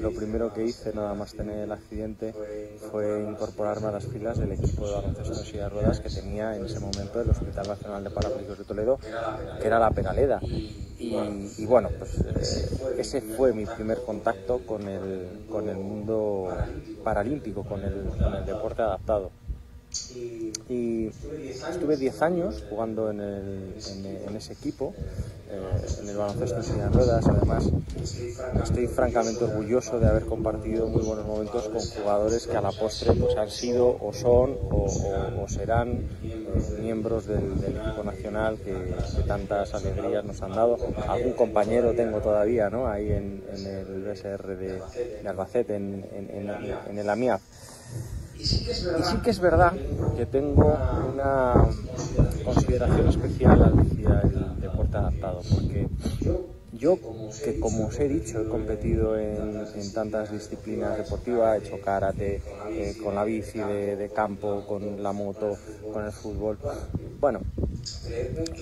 lo primero que hice nada más tener el accidente fue incorporarme a las filas del equipo de baloncesto en silla de ruedas que tenía en ese momento el Hospital Nacional de Paralímpicos de Toledo, que era la Peraleda. Y bueno, pues ese fue mi primer contacto con el mundo paralímpico, con el deporte adaptado. Y estuve 10 años jugando en ese equipo, en el baloncesto en silla de ruedas. Además, estoy francamente orgulloso de haber compartido muy buenos momentos con jugadores que a la postre pues, han sido o son o serán miembros del equipo nacional que tantas alegrías nos han dado. Algún compañero tengo todavía, ¿no? Ahí en el BSR de Albacete, en el AMIAP. Y sí que es verdad que tengo una consideración especial hacia el deporte adaptado, porque yo, que como os he dicho, he competido en tantas disciplinas deportivas, he hecho karate, con la bici de campo, con la moto, con el fútbol. Bueno,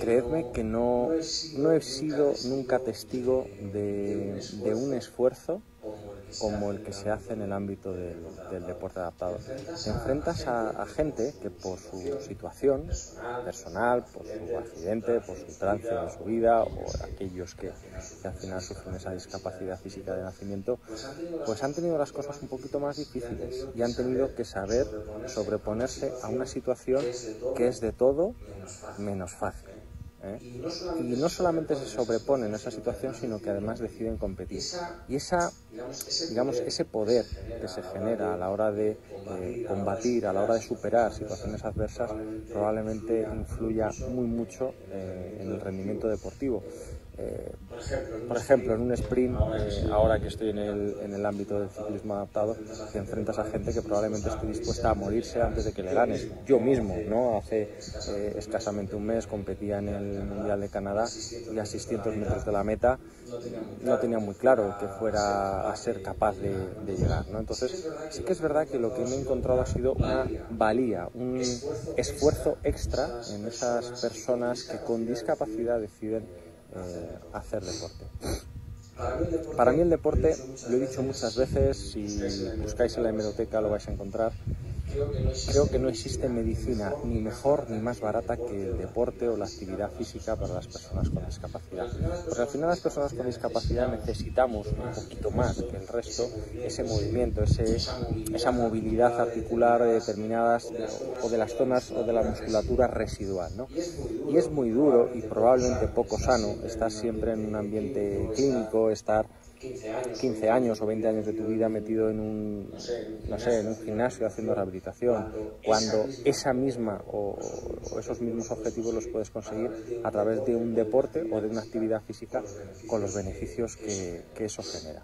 creedme que no he sido nunca testigo de un esfuerzo como el que se hace en el ámbito del deporte adaptado. Te enfrentas a gente que por su situación personal, por su accidente, por su trance en su vida, o aquellos que al final sufren esa discapacidad física de nacimiento, pues han tenido las cosas un poquito más difíciles y han tenido que saber sobreponerse a una situación que es de todo menos fácil. Y no solamente se sobreponen a esa situación, sino que además deciden competir. Y ese poder que se genera a la hora de combatir, a la hora de superar situaciones adversas, probablemente influya muy mucho en el rendimiento deportivo. Por ejemplo, en un sprint, ahora que estoy en el ámbito del ciclismo adaptado, te enfrentas a gente que probablemente esté dispuesta a morirse antes de que le ganes. Yo mismo, ¿no? Hace escasamente un mes competía en el Mundial de Canadá y a 600 metros de la meta no tenía muy claro que fuera a ser capaz de llegar, ¿no? Entonces, sí que es verdad que lo que me he encontrado ha sido una valía, un esfuerzo extra en esas personas que con discapacidad deciden hacer deporte. Para mí el deporte, lo he dicho muchas veces, si buscáis en la hemeroteca lo vais a encontrar, creo que no existe medicina ni mejor ni más barata que el deporte o la actividad física para las personas con discapacidad. Porque al final las personas con discapacidad necesitamos un poquito más que el resto ese movimiento, esa movilidad articular de determinadas o de las zonas o de la musculatura residual, ¿no? Y es muy duro y probablemente poco sano estar siempre en un ambiente clínico, estar 15 años o 20 años de tu vida metido en un gimnasio haciendo rehabilitación, cuando esa misma o esos mismos objetivos los puedes conseguir a través de un deporte o de una actividad física con los beneficios que eso genera.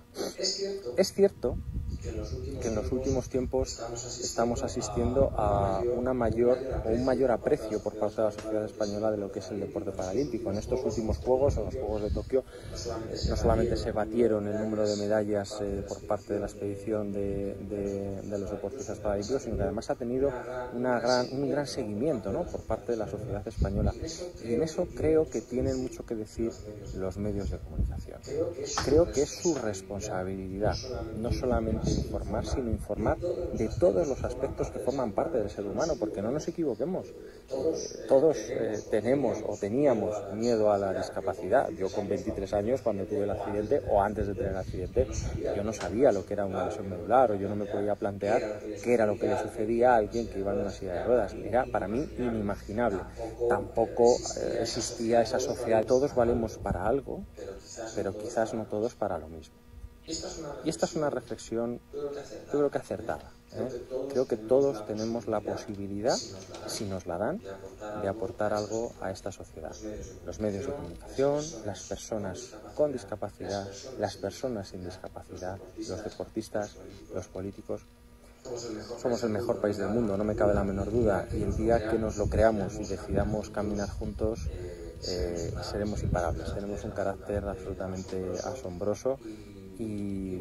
Es cierto que en los últimos tiempos estamos asistiendo a un mayor aprecio por parte de la sociedad española de lo que es el deporte paralímpico. En estos últimos Juegos, en los Juegos de Tokio, no solamente se batieron el número de medallas por parte de la expedición de los deportistas paralímpicos, sino que además ha tenido un gran seguimiento, ¿no?, por parte de la sociedad española. Y en eso creo que tienen mucho que decir los medios de comunicación. Creo que es su responsabilidad no solamente informar, sino informar de todos los aspectos que forman parte del ser humano, porque no nos equivoquemos. Todos tenemos o teníamos miedo a la discapacidad. Yo con 23 años, cuando tuve el accidente, o antes de tener el accidente, yo no sabía lo que era una lesión medular, o yo no me podía plantear qué era lo que le sucedía a alguien que iba en una silla de ruedas. Era para mí inimaginable. Tampoco existía esa sociedad. Todos valemos para algo, pero quizás no todos para lo mismo. Y esta es una reflexión, yo creo que acertada. Creo que todos tenemos la posibilidad, si nos la dan, de aportar algo a esta sociedad. Los medios de comunicación, las personas con discapacidad, las personas sin discapacidad, los deportistas, los políticos. Somos el mejor país del mundo, no me cabe la menor duda, y el día que nos lo creamos y decidamos caminar juntos, seremos imparables. Tenemos un carácter absolutamente asombroso. Y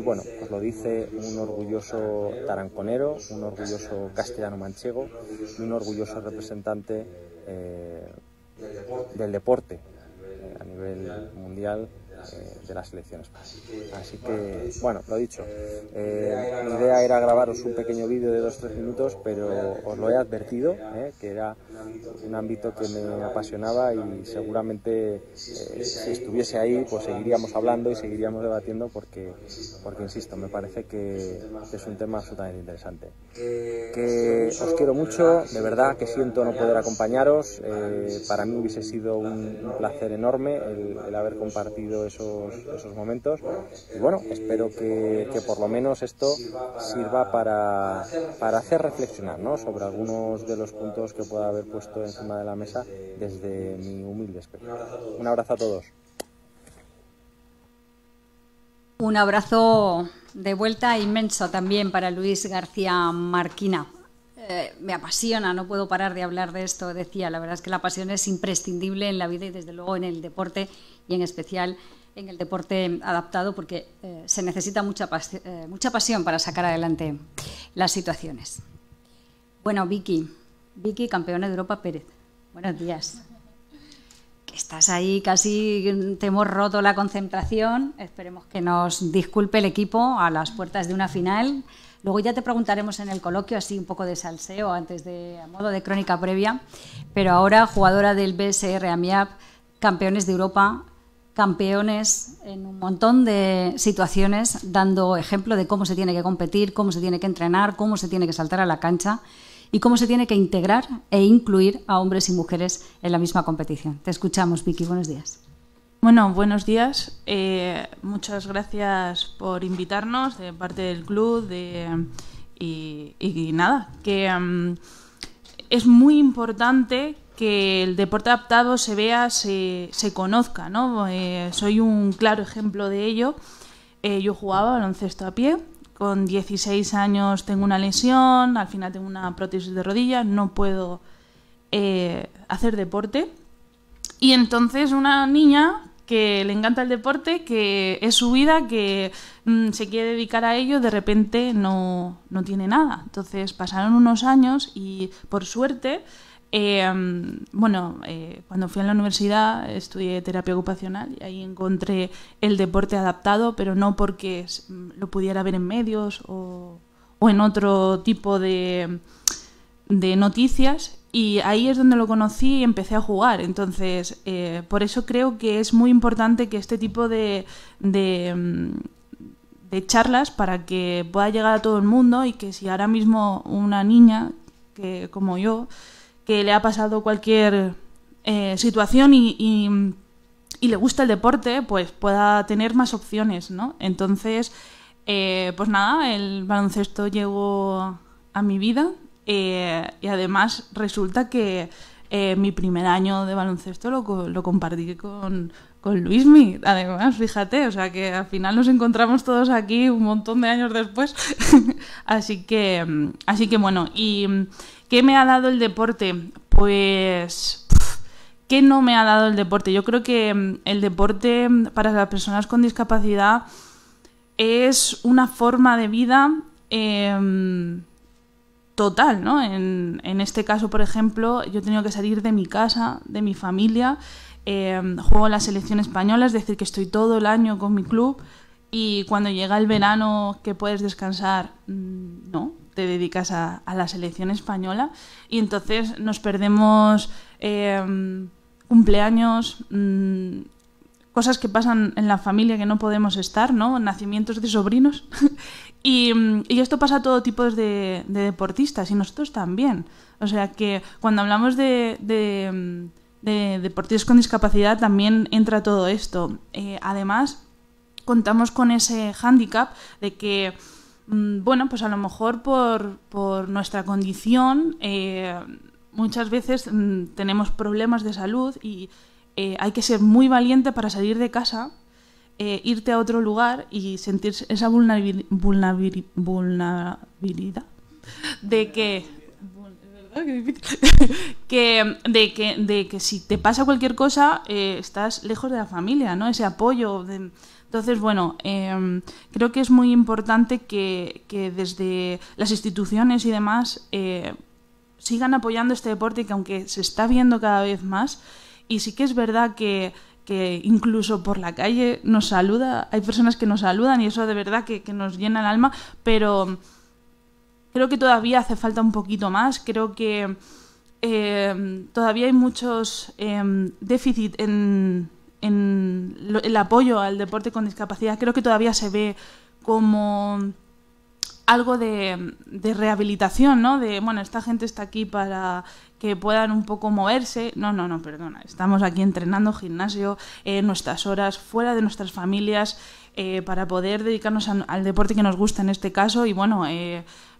bueno, os lo dice un orgulloso taranconero, un orgulloso castellano-manchego y un orgulloso representante del deporte a nivel mundial de las selecciones. Así que, bueno, lo dicho, mi idea era grabaros un pequeño vídeo de 2-3 minutos, pero os lo he advertido, que era un ámbito que me apasionaba y seguramente si estuviese ahí pues seguiríamos hablando y seguiríamos debatiendo porque insisto, me parece que es un tema absolutamente interesante. Que os quiero mucho, de verdad que siento no poder acompañaros, para mí hubiese sido un placer enorme el haber compartido esos momentos y bueno, espero que por lo menos esto sirva para hacer reflexionar, ¿no?, sobre algunos de los puntos que pueda haber puesto encima de la mesa desde mi humilde experiencia. Un abrazo a todos. Un abrazo de vuelta inmenso también para Luis García Marquina. Me apasiona, no puedo parar de hablar de esto, decía. La verdad es que la pasión es imprescindible en la vida y desde luego en el deporte y en especial en el deporte adaptado porque se necesita mucha pasión para sacar adelante las situaciones. Bueno, Vicky, campeona de Europa Pérez. Buenos días. Que estás ahí, casi te hemos roto la concentración. Esperemos que nos disculpe el equipo a las puertas de una final. Luego ya te preguntaremos en el coloquio, así un poco de salseo, a modo de crónica previa. Pero ahora, jugadora del BSR Amiab, campeones de Europa, campeones en un montón de situaciones, dando ejemplo de cómo se tiene que competir, cómo se tiene que entrenar, cómo se tiene que saltar a la cancha y cómo se tiene que integrar e incluir a hombres y mujeres en la misma competición. Te escuchamos, Vicky. Buenos días. Bueno, buenos días. Muchas gracias por invitarnos de parte del club y nada, que es muy importante que el deporte adaptado se vea, se conozca, ¿no? Soy un claro ejemplo de ello. Yo jugaba baloncesto a pie. Con 16 años tengo una lesión, al final tengo una prótesis de rodilla, no puedo hacer deporte. Y entonces una niña que le encanta el deporte, que es su vida, que se quiere dedicar a ello, de repente no tiene nada. Entonces pasaron unos años y por suerte, cuando fui a la universidad estudié terapia ocupacional y ahí encontré el deporte adaptado, pero no porque lo pudiera ver en medios o en otro tipo de noticias. Y ahí es donde lo conocí y empecé a jugar. Entonces, por eso creo que es muy importante que este tipo de charlas, para que pueda llegar a todo el mundo y que si ahora mismo una niña, que como yo, que le ha pasado cualquier situación y le gusta el deporte, pues pueda tener más opciones, ¿no? Entonces, pues nada, el baloncesto llegó a mi vida. Y además resulta que mi primer año de baloncesto lo compartí con con Luismi, además, fíjate, o sea que al final nos encontramos todos aquí un montón de años después. así que bueno, ¿y qué me ha dado el deporte? Pues, ¿qué no me ha dado el deporte? Yo creo que el deporte para las personas con discapacidad es una forma de vida total, ¿no? En este caso, por ejemplo, yo he tenido que salir de mi casa, de mi familia, juego en la selección española, es decir, que estoy todo el año con mi club, y cuando llega el verano que puedes descansar, no, te dedicas a la selección española, y entonces nos perdemos cumpleaños, cosas que pasan en la familia que no podemos estar, ¿no? Nacimientos de sobrinos. y esto pasa a todo tipo de deportistas, y nosotros también. O sea que cuando hablamos de deportistas con discapacidad también entra todo esto. Además, contamos con ese hándicap de que, bueno, pues a lo mejor por nuestra condición muchas veces tenemos problemas de salud y hay que ser muy valiente para salir de casa, irte a otro lugar y sentir esa vulnerabilidad de que si te pasa cualquier cosa estás lejos de la familia, ¿no? Ese apoyo. Entonces, bueno, creo que es muy importante que desde las instituciones y demás sigan apoyando este deporte, que aunque se está viendo cada vez más, y sí que es verdad que incluso por la calle nos saluda, hay personas que nos saludan y eso de verdad que nos llena el alma, pero creo que todavía hace falta un poquito más. Creo que todavía hay muchos déficit en el apoyo al deporte con discapacidad. Creo que todavía se ve como algo de rehabilitación, ¿no? De, bueno, esta gente está aquí para que puedan un poco moverse. No, perdona. Estamos aquí entrenando gimnasio, nuestras horas, fuera de nuestras familias, para poder dedicarnos al deporte que nos gusta en este caso. Y bueno,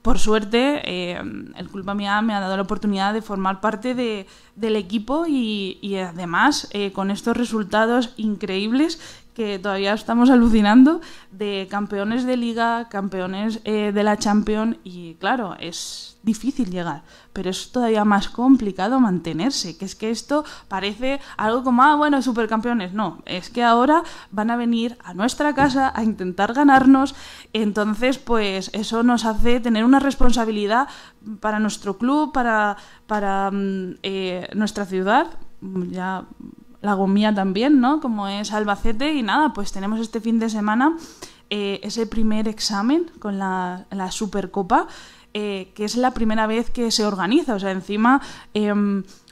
por suerte, el Club Amiga me ha dado la oportunidad de formar parte del equipo y además con estos resultados increíbles que todavía estamos alucinando, de campeones de liga, campeones de la Champions, y claro, es difícil llegar, pero es todavía más complicado mantenerse, que es que esto parece algo como, bueno, supercampeones. No, es que ahora van a venir a nuestra casa a intentar ganarnos, entonces pues eso nos hace tener una responsabilidad para nuestro club, para nuestra ciudad, ya la Gomía también, ¿no? Como es Albacete, y nada, pues tenemos este fin de semana ese primer examen con la Supercopa, que es la primera vez que se organiza. O sea, encima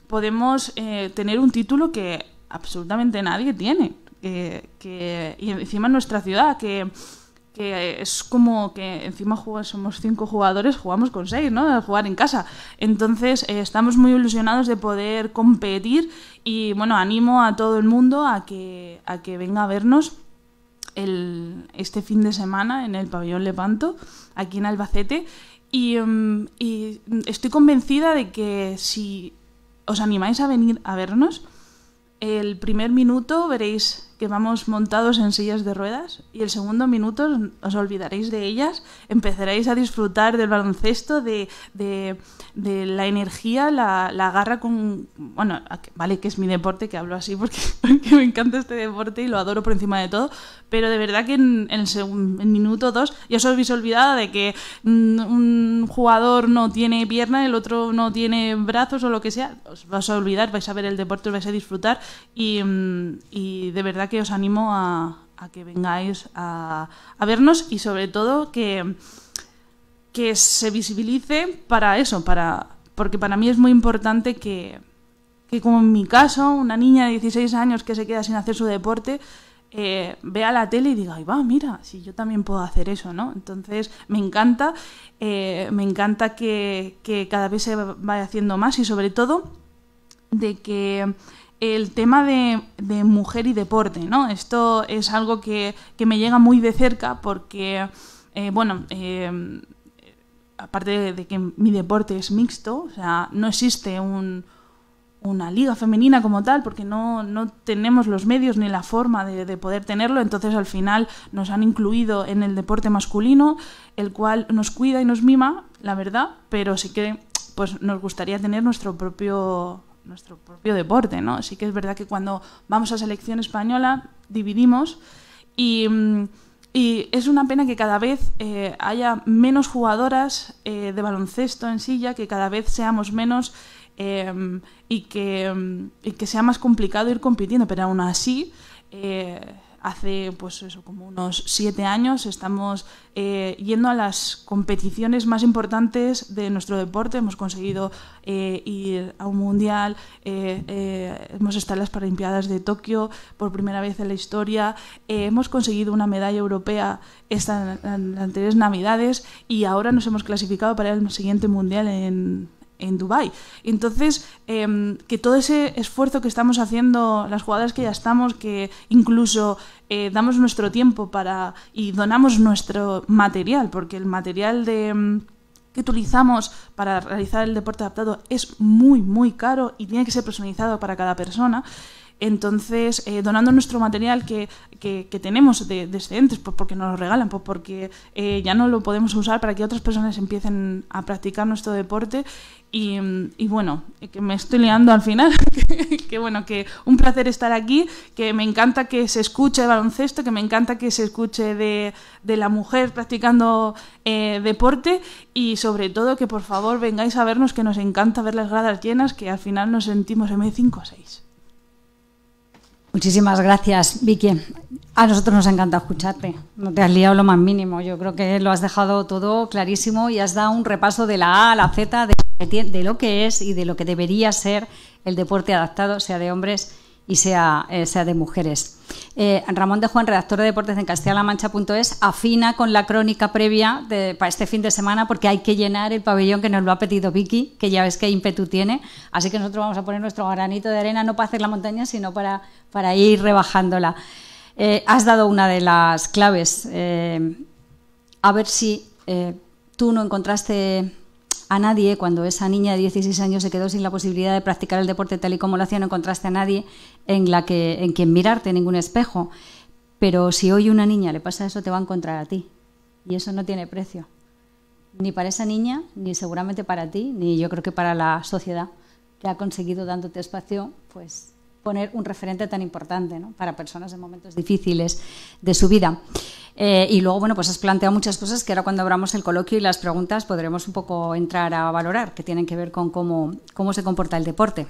podemos tener un título que absolutamente nadie tiene, y encima en nuestra ciudad, que es como que encima somos 5 jugadores, jugamos con 6, ¿no? Al jugar en casa. Entonces estamos muy ilusionados de poder competir, y bueno, animo a todo el mundo a que venga a vernos este fin de semana en el Pabellón Lepanto, aquí en Albacete, y estoy convencida de que si os animáis a venir a vernos, el primer minuto veréis que vamos montados en sillas de ruedas, y el segundo minuto os olvidaréis de ellas, empezaréis a disfrutar del baloncesto, de la energía, la garra con... Bueno, vale que es mi deporte, que hablo así porque me encanta este deporte y lo adoro por encima de todo, pero de verdad que en minuto 2 ya os habéis olvidado de que un jugador no tiene pierna, el otro no tiene brazos o lo que sea. Os vais a olvidar, vais a ver el deporte, os vais a disfrutar, y de verdad que os animo a que vengáis a vernos, y sobre todo que se visibilice para eso, porque para mí es muy importante que como en mi caso, una niña de 16 años que se queda sin hacer su deporte, vea la tele y diga, ay va, mira, si yo también puedo hacer eso, ¿no? Entonces me encanta que cada vez se vaya haciendo más, y sobre todo de que el tema de mujer y deporte, ¿no? Esto es algo que me llega muy de cerca porque, aparte de que mi deporte es mixto, o sea, no existe un una liga femenina como tal, porque no tenemos los medios ni la forma de poder tenerlo. Entonces al final nos han incluido en el deporte masculino, el cual nos cuida y nos mima, la verdad, pero sí que pues nos gustaría tener nuestro propio deporte, ¿no? Sí que es verdad que cuando vamos a selección española dividimos y es una pena que cada vez haya menos jugadoras de baloncesto en silla, que cada vez seamos menos y que sea más complicado ir compitiendo, pero aún así hace pues eso, como unos 7 años estamos yendo a las competiciones más importantes de nuestro deporte. Hemos conseguido ir a un mundial, hemos estado en las Paralimpiadas de Tokio por primera vez en la historia, hemos conseguido una medalla europea estas anteriores Navidades y ahora nos hemos clasificado para el siguiente mundial en Dubái. Entonces, que todo ese esfuerzo que estamos haciendo, las jugadoras que ya estamos, que incluso damos nuestro tiempo y donamos nuestro material, porque el material que utilizamos para realizar el deporte adaptado es muy, muy caro y tiene que ser personalizado para cada persona. Entonces, donando nuestro material que tenemos de excedentes, pues porque nos lo regalan, pues porque ya no lo podemos usar para que otras personas empiecen a practicar nuestro deporte. Y bueno, que me estoy liando al final, que bueno, que un placer estar aquí, que me encanta que se escuche de baloncesto, que me encanta que se escuche de la mujer practicando deporte y sobre todo que por favor vengáis a vernos, que nos encanta ver las gradas llenas, que al final nos sentimos M5 o 6. Muchísimas gracias, Vicky. A nosotros nos encanta escucharte. No te has liado lo más mínimo. Yo creo que lo has dejado todo clarísimo y has dado un repaso de la A a la Z de lo que es y de lo que debería ser el deporte adaptado, sea de hombres y sea de mujeres. Ramón de Juan, redactor de deportes en castellalamancha.es, afina con la crónica previa para este fin de semana porque hay que llenar el pabellón que nos lo ha pedido Vicky, que ya ves qué ímpetu tiene, así que nosotros vamos a poner nuestro granito de arena no para hacer la montaña, sino para ir rebajándola. Has dado una de las claves. A ver si tú no encontraste a nadie cuando esa niña de 16 años se quedó sin la posibilidad de practicar el deporte tal y como lo hacía, no encontraste a nadie en quien mirarte, en ningún espejo. Pero si hoy una niña le pasa eso, te va a encontrar a ti. Y eso no tiene precio. Ni para esa niña, ni seguramente para ti, ni yo creo que para la sociedad que ha conseguido, dándote espacio, pues poner un referente tan importante, ¿no?, para personas en momentos difíciles de su vida. Y luego, bueno, pues has planteado muchas cosas que ahora cuando abramos el coloquio y las preguntas podremos un poco entrar a valorar, que tienen que ver con cómo se comporta el deporte.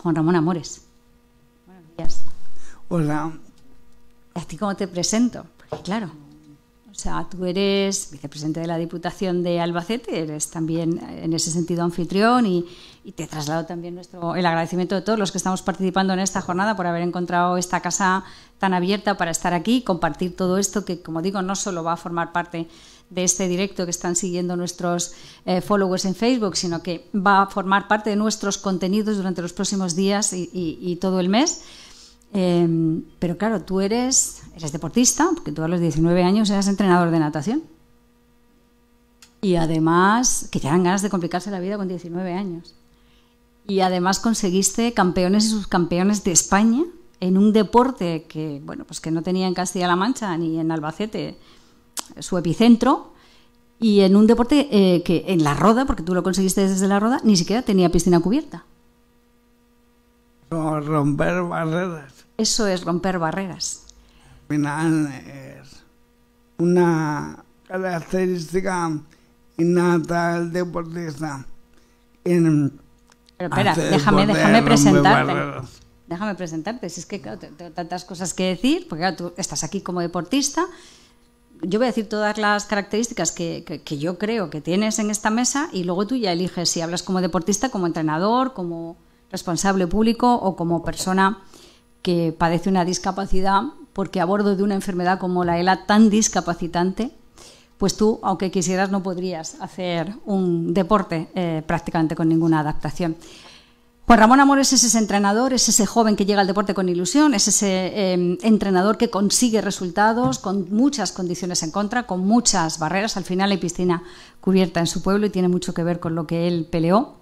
Juan Ramón Amores. Buenos días. Hola. ¿A ti cómo te presento? Porque claro, o sea, tú eres vicepresidente de la Diputación de Albacete, eres también en ese sentido anfitrión y te traslado también el agradecimiento de todos los que estamos participando en esta jornada por haber encontrado esta casa tan abierta para estar aquí y compartir todo esto que, como digo, no solo va a formar parte de este directo que están siguiendo nuestros followers en Facebook, sino que va a formar parte de nuestros contenidos durante los próximos días y todo el mes. Pero claro, tú eres deportista, porque tú a los 19 años eras entrenador de natación. Y además, que te dan ganas de complicarse la vida con 19 años. Y además conseguiste campeones y subcampeones de España en un deporte que, bueno, pues que no tenía en Castilla-La Mancha ni en Albacete su epicentro, y en un deporte que en La Roda, porque tú lo conseguiste desde La Roda, ni siquiera tenía piscina cubierta. Romper barreras. Eso es romper barreras. Al final es una característica innata del deportista. Pero espera, déjame presentarte. Déjame presentarte. Si es que claro, tengo tantas cosas que decir, porque claro, tú estás aquí como deportista. Yo voy a decir todas las características que yo creo que tienes en esta mesa y luego tú ya eliges si hablas como deportista, como entrenador, como responsable público o como persona que padece una discapacidad, porque a bordo de una enfermedad como la ELA tan discapacitante, pues tú, aunque quisieras, no podrías hacer un deporte prácticamente con ninguna adaptación. Juan Ramón Amores es ese entrenador, es ese joven que llega al deporte con ilusión, es ese entrenador que consigue resultados con muchas condiciones en contra, con muchas barreras. Al final hay piscina cubierta en su pueblo y tiene mucho que ver con lo que él peleó.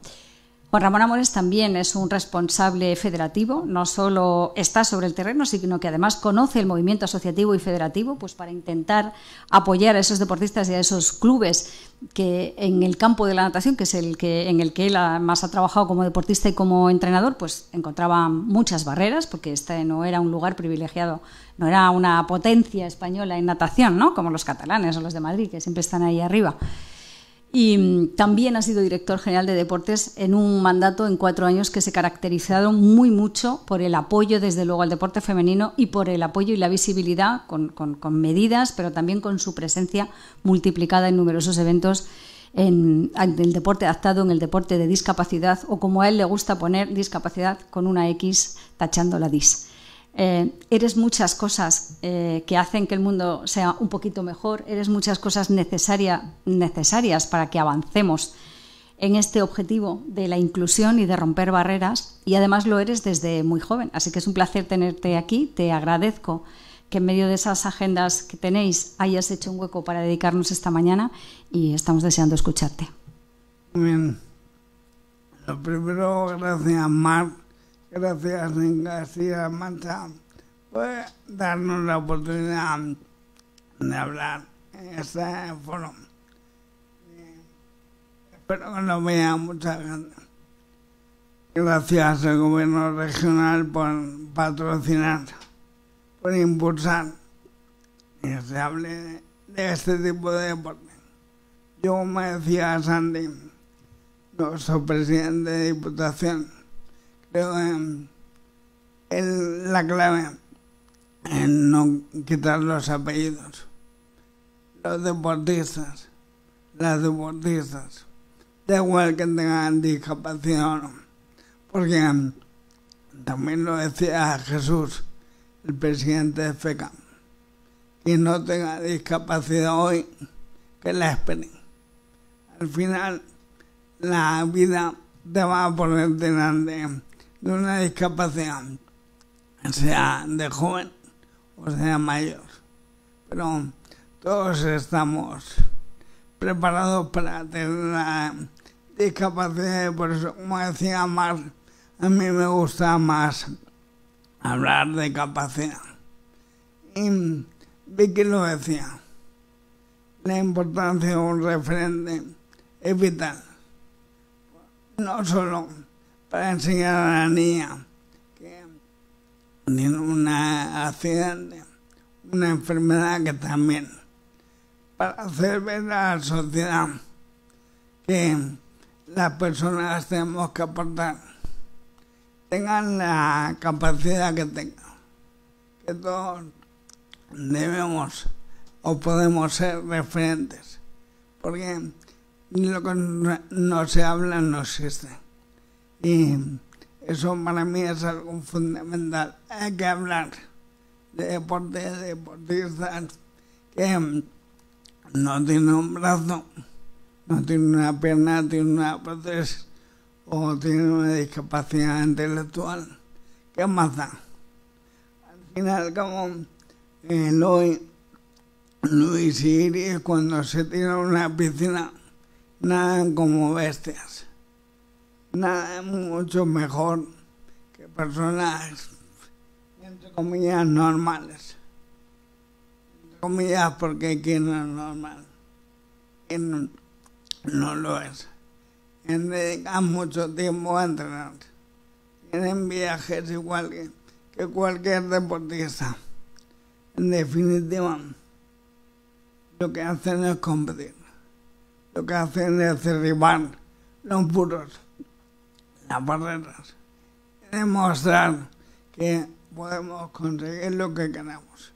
Juan Ramón Amores también es un responsable federativo, no solo está sobre el terreno, sino que además conoce el movimiento asociativo y federativo, pues para intentar apoyar a esos deportistas y a esos clubes que en el campo de la natación, que es en el que él más ha trabajado como deportista y como entrenador, pues encontraba muchas barreras, porque este no era un lugar privilegiado, no era una potencia española en natación, ¿no? Como los catalanes o los de Madrid, que siempre están ahí arriba. Y también ha sido director general de deportes en un mandato en 4 años que se caracterizaron muy mucho por el apoyo, desde luego, al deporte femenino y por el apoyo y la visibilidad con medidas, pero también con su presencia multiplicada en numerosos eventos en el deporte adaptado, en el deporte de discapacidad, o como a él le gusta poner, discapacidad con una X tachando la dis. Eres muchas cosas que hacen que el mundo sea un poquito mejor, eres muchas cosas necesarias para que avancemos en este objetivo de la inclusión y de romper barreras, y además lo eres desde muy joven, así que es un placer tenerte aquí. Te agradezco que en medio de esas agendas que tenéis hayas hecho un hueco para dedicarnos esta mañana, y estamos deseando escucharte. Bien. Lo primero, gracias, Mar. Gracias en Castilla-La Mancha por darnos la oportunidad de hablar en este foro. Espero que lo vea mucha gente. Gracias al gobierno regional por patrocinar, por impulsar que se hable de este tipo de deporte. Yo, como decía Sandy, nuestro presidente de Diputación, creo que la clave es no quitar los apellidos. Los deportistas, las deportistas, da igual que tengan discapacidad o no, porque también lo decía Jesús, el presidente de FECA, quien no tenga discapacidad hoy, que la esperen. Al final, la vida te va a poner delante de una discapacidad, sea de joven o sea mayor, pero todos estamos preparados para tener la discapacidad, y por eso, como decía Mar, a mí me gusta más hablar de capacidad. Y Vicky lo decía, la importancia de un referente es vital, no solo para enseñar a la niña que tiene un accidente, una enfermedad, que también para hacer ver a la sociedad que las personas tenemos que aportar, tengan la capacidad que tengan, que todos debemos o podemos ser referentes, porque lo que no se habla no existe. Y eso para mí es algo fundamental. Hay que hablar de deporte, de deportistas que no tienen un brazo, no tienen una pierna, tienen una prótesis o tienen una discapacidad intelectual. ¿Qué más da? Al final, como Luis y Iris, cuando se tiran a una piscina, nadan como bestias. Nada mucho mejor que personas, entre comillas, normales. Entre comillas, porque quien no es normal, quien no lo es. Dedican mucho tiempo a entrenar. Tienen viajes igual que cualquier deportista. En definitiva, lo que hacen es competir. Lo que hacen es derribar los muros, las barreras, y demostrar que podemos conseguir lo que queramos.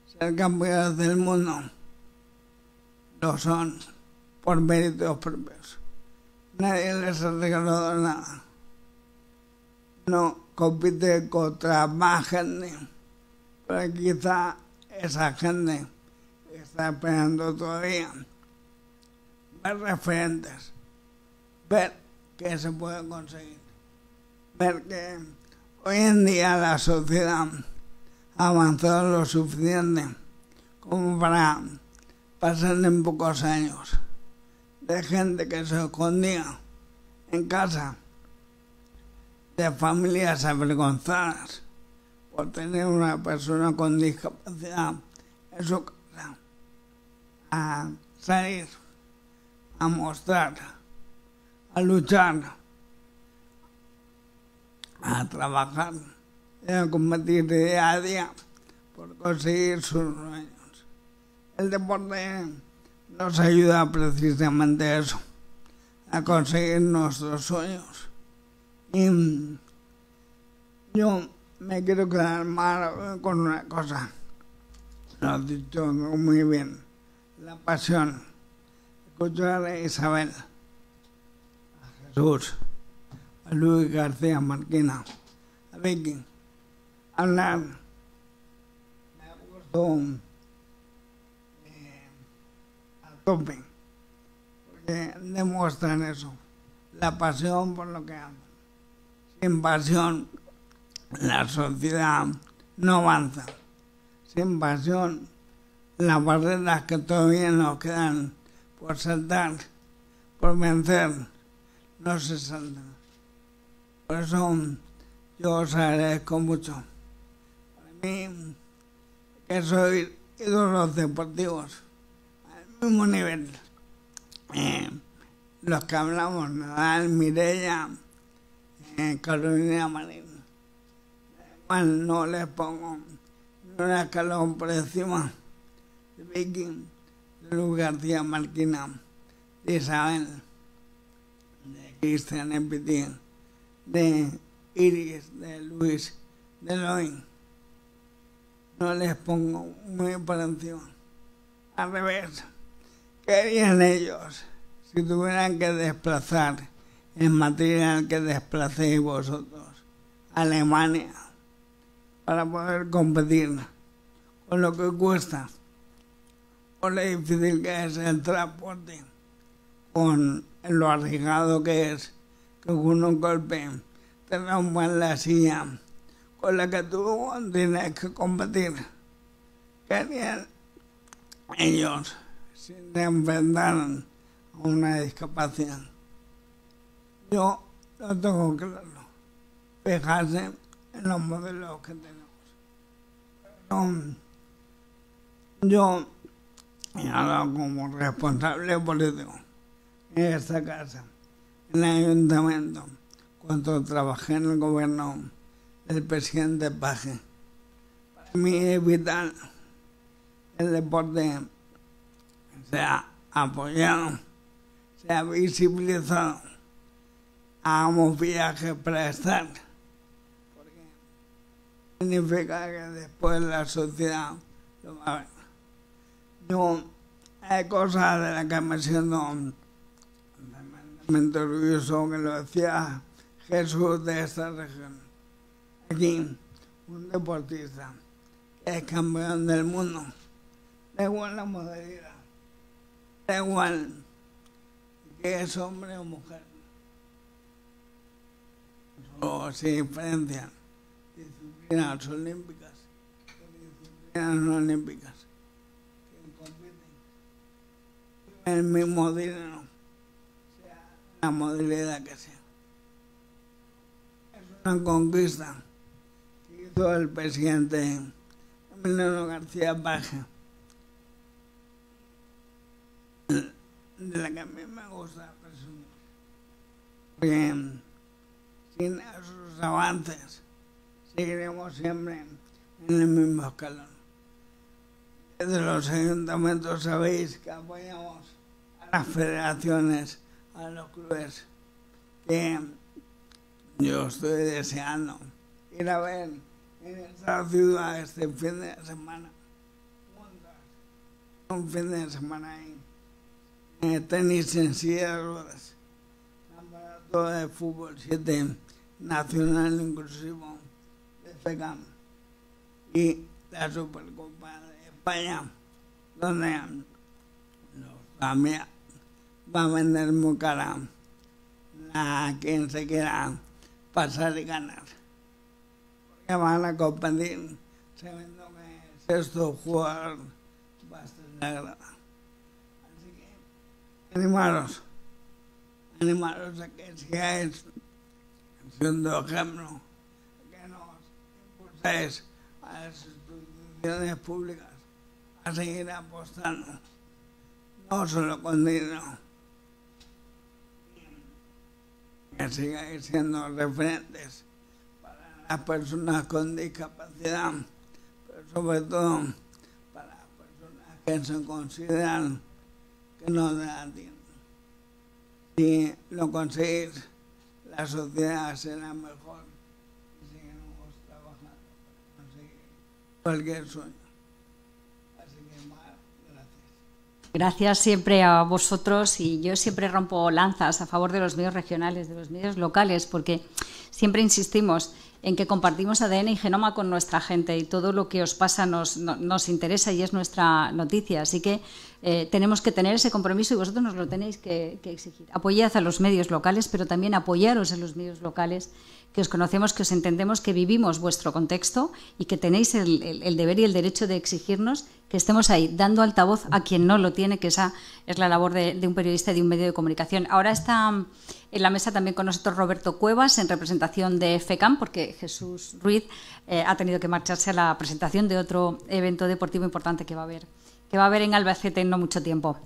Ser campeones del mundo lo son por méritos propios. Nadie les ha regalado nada. No compite contra más gente, pero quizá esa gente está esperando todavía ver referentes, ver qué se puede conseguir, ver que hoy en día la sociedad ha avanzado lo suficiente como para pasar en pocos años de gente que se escondía en casa de familias avergonzadas por tener una persona con discapacidad en su casa, a salir, a mostrar, a luchar, a trabajar y a combatir día a día por conseguir sus sueños. El deporte nos ayuda precisamente a eso, a conseguir nuestros sueños. Y yo me quiero quedar mal con una cosa. Lo has dicho muy bien. La pasión. Escuchar a Isabel, a Jesús, a Luis García Marquina, a Vicky, hablar. Me ha puesto a tope, porque demuestran eso, la pasión por lo que hacen. Sin pasión, la sociedad no avanza. Sin pasión, las barreras que todavía nos quedan por saltar, por vencer, no se saltan. Por eso yo os agradezco mucho. Para mí, que soy ídolos deportivos, al mismo nivel. Los que hablamos, Nadal, Mireia, Carolina Marín. Igual no les pongo ni un escalón por encima de Vicky, de Luis García Marquina, de Isabel, de Cristian Epitín, de Iris, de Luis, de Eloy. No les pongo muy por encima. Al revés, ¿qué harían ellos si tuvieran que desplazar el material que desplacéis vosotros a Alemania para poder competir con lo que cuesta, con lo difícil que es el transporte, con lo arriesgado que es que con un golpe te rompan la silla con la que tú tienes que competir? ¿Qué harían ellos si se enfrentaran a una discapacidad? Yo lo tengo claro. Fijarse en los modelos que tenemos. Yo, ahora como responsable político en esta casa, en el ayuntamiento, cuando trabajé en el gobierno del presidente Paje, para mí es vital que el deporte sea apoyado, sea visibilizado. Hagamos viajes para estar, porque significa que después la sociedad lo va a ver. Yo, hay cosas de las que me siento tremendamente orgulloso, que lo decía Jesús de esta región. Aquí, un deportista que es campeón del mundo, da igual la modalidad, da igual que es hombre o mujer. Solo se diferencian disciplinas olímpicas de disciplinas no olímpicas que compiten el mismo dinero, sea la modalidad que sea. Es una conquista que hizo el presidente Emiliano García Paje, de la que a mí me gusta presumir, porque sin esos avances seguiremos siempre en el mismo escalón. Desde los ayuntamientos sabéis que apoyamos a las federaciones, a los clubes, que yo estoy deseando ir a ver en esta ciudad este fin de semana. Un fin de semana ahí. Tenis en silla de ruedas, campeonato de fútbol 7 nacional inclusivo de FECAM y la Supercopa de España, donde también va a vender muy cara a quien se quiera pasar y ganar, porque van a competir sabiendo que el sexto jugador va a estar en la grada. Animaros a que siendo ejemplo, que nos impulséis a las instituciones públicas a seguir apostando, no solo con dinero, que sigáis siendo referentes para las personas con discapacidad, pero sobre todo para las personas que se consideran que no dan tiempo. Si lo conseguís, la sociedad será mejor y seguiremos trabajando para conseguir cualquier sueño. Así que, Mar, gracias. Gracias siempre a vosotros, y yo siempre rompo lanzas a favor de los medios regionales, de los medios locales, porque siempre insistimos en que compartimos ADN y genoma con nuestra gente y todo lo que os pasa nos interesa y es nuestra noticia. Así que tenemos que tener ese compromiso y vosotros nos lo tenéis que exigir. Apoyad a los medios locales, pero también apoyaros en los medios locales, que os conocemos, que os entendemos, que vivimos vuestro contexto y que tenéis el deber y el derecho de exigirnos que estemos ahí, dando altavoz a quien no lo tiene, que esa es la labor de un periodista y de un medio de comunicación. Ahora está en la mesa también con nosotros Roberto Cuevas, en representación de FECAM, porque Jesús Ruiz ha tenido que marcharse a la presentación de otro evento deportivo importante que va a haber en Albacete en no mucho tiempo.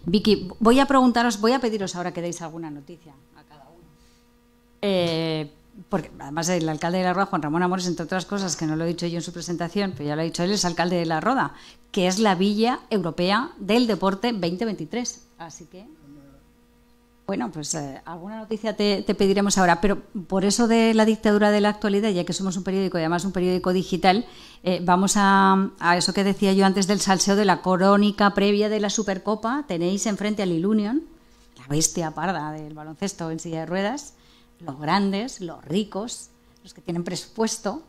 Vicky, voy a pediros ahora que deis alguna noticia a cada uno. Porque además el alcalde de La Roda, Juan Ramón Amores, entre otras cosas, que no lo he dicho yo en su presentación, pero ya lo ha dicho él, es alcalde de La Roda, que es la Villa Europea del Deporte 2023. Así que, bueno, pues alguna noticia te pediremos ahora, pero por eso de la dictadura de la actualidad, ya que somos un periódico y además un periódico digital, vamos a eso que decía yo antes del salseo de la crónica previa de la Supercopa. Tenéis enfrente al Ilunion, la bestia parda del baloncesto en silla de ruedas, los grandes, los ricos, los que tienen presupuesto,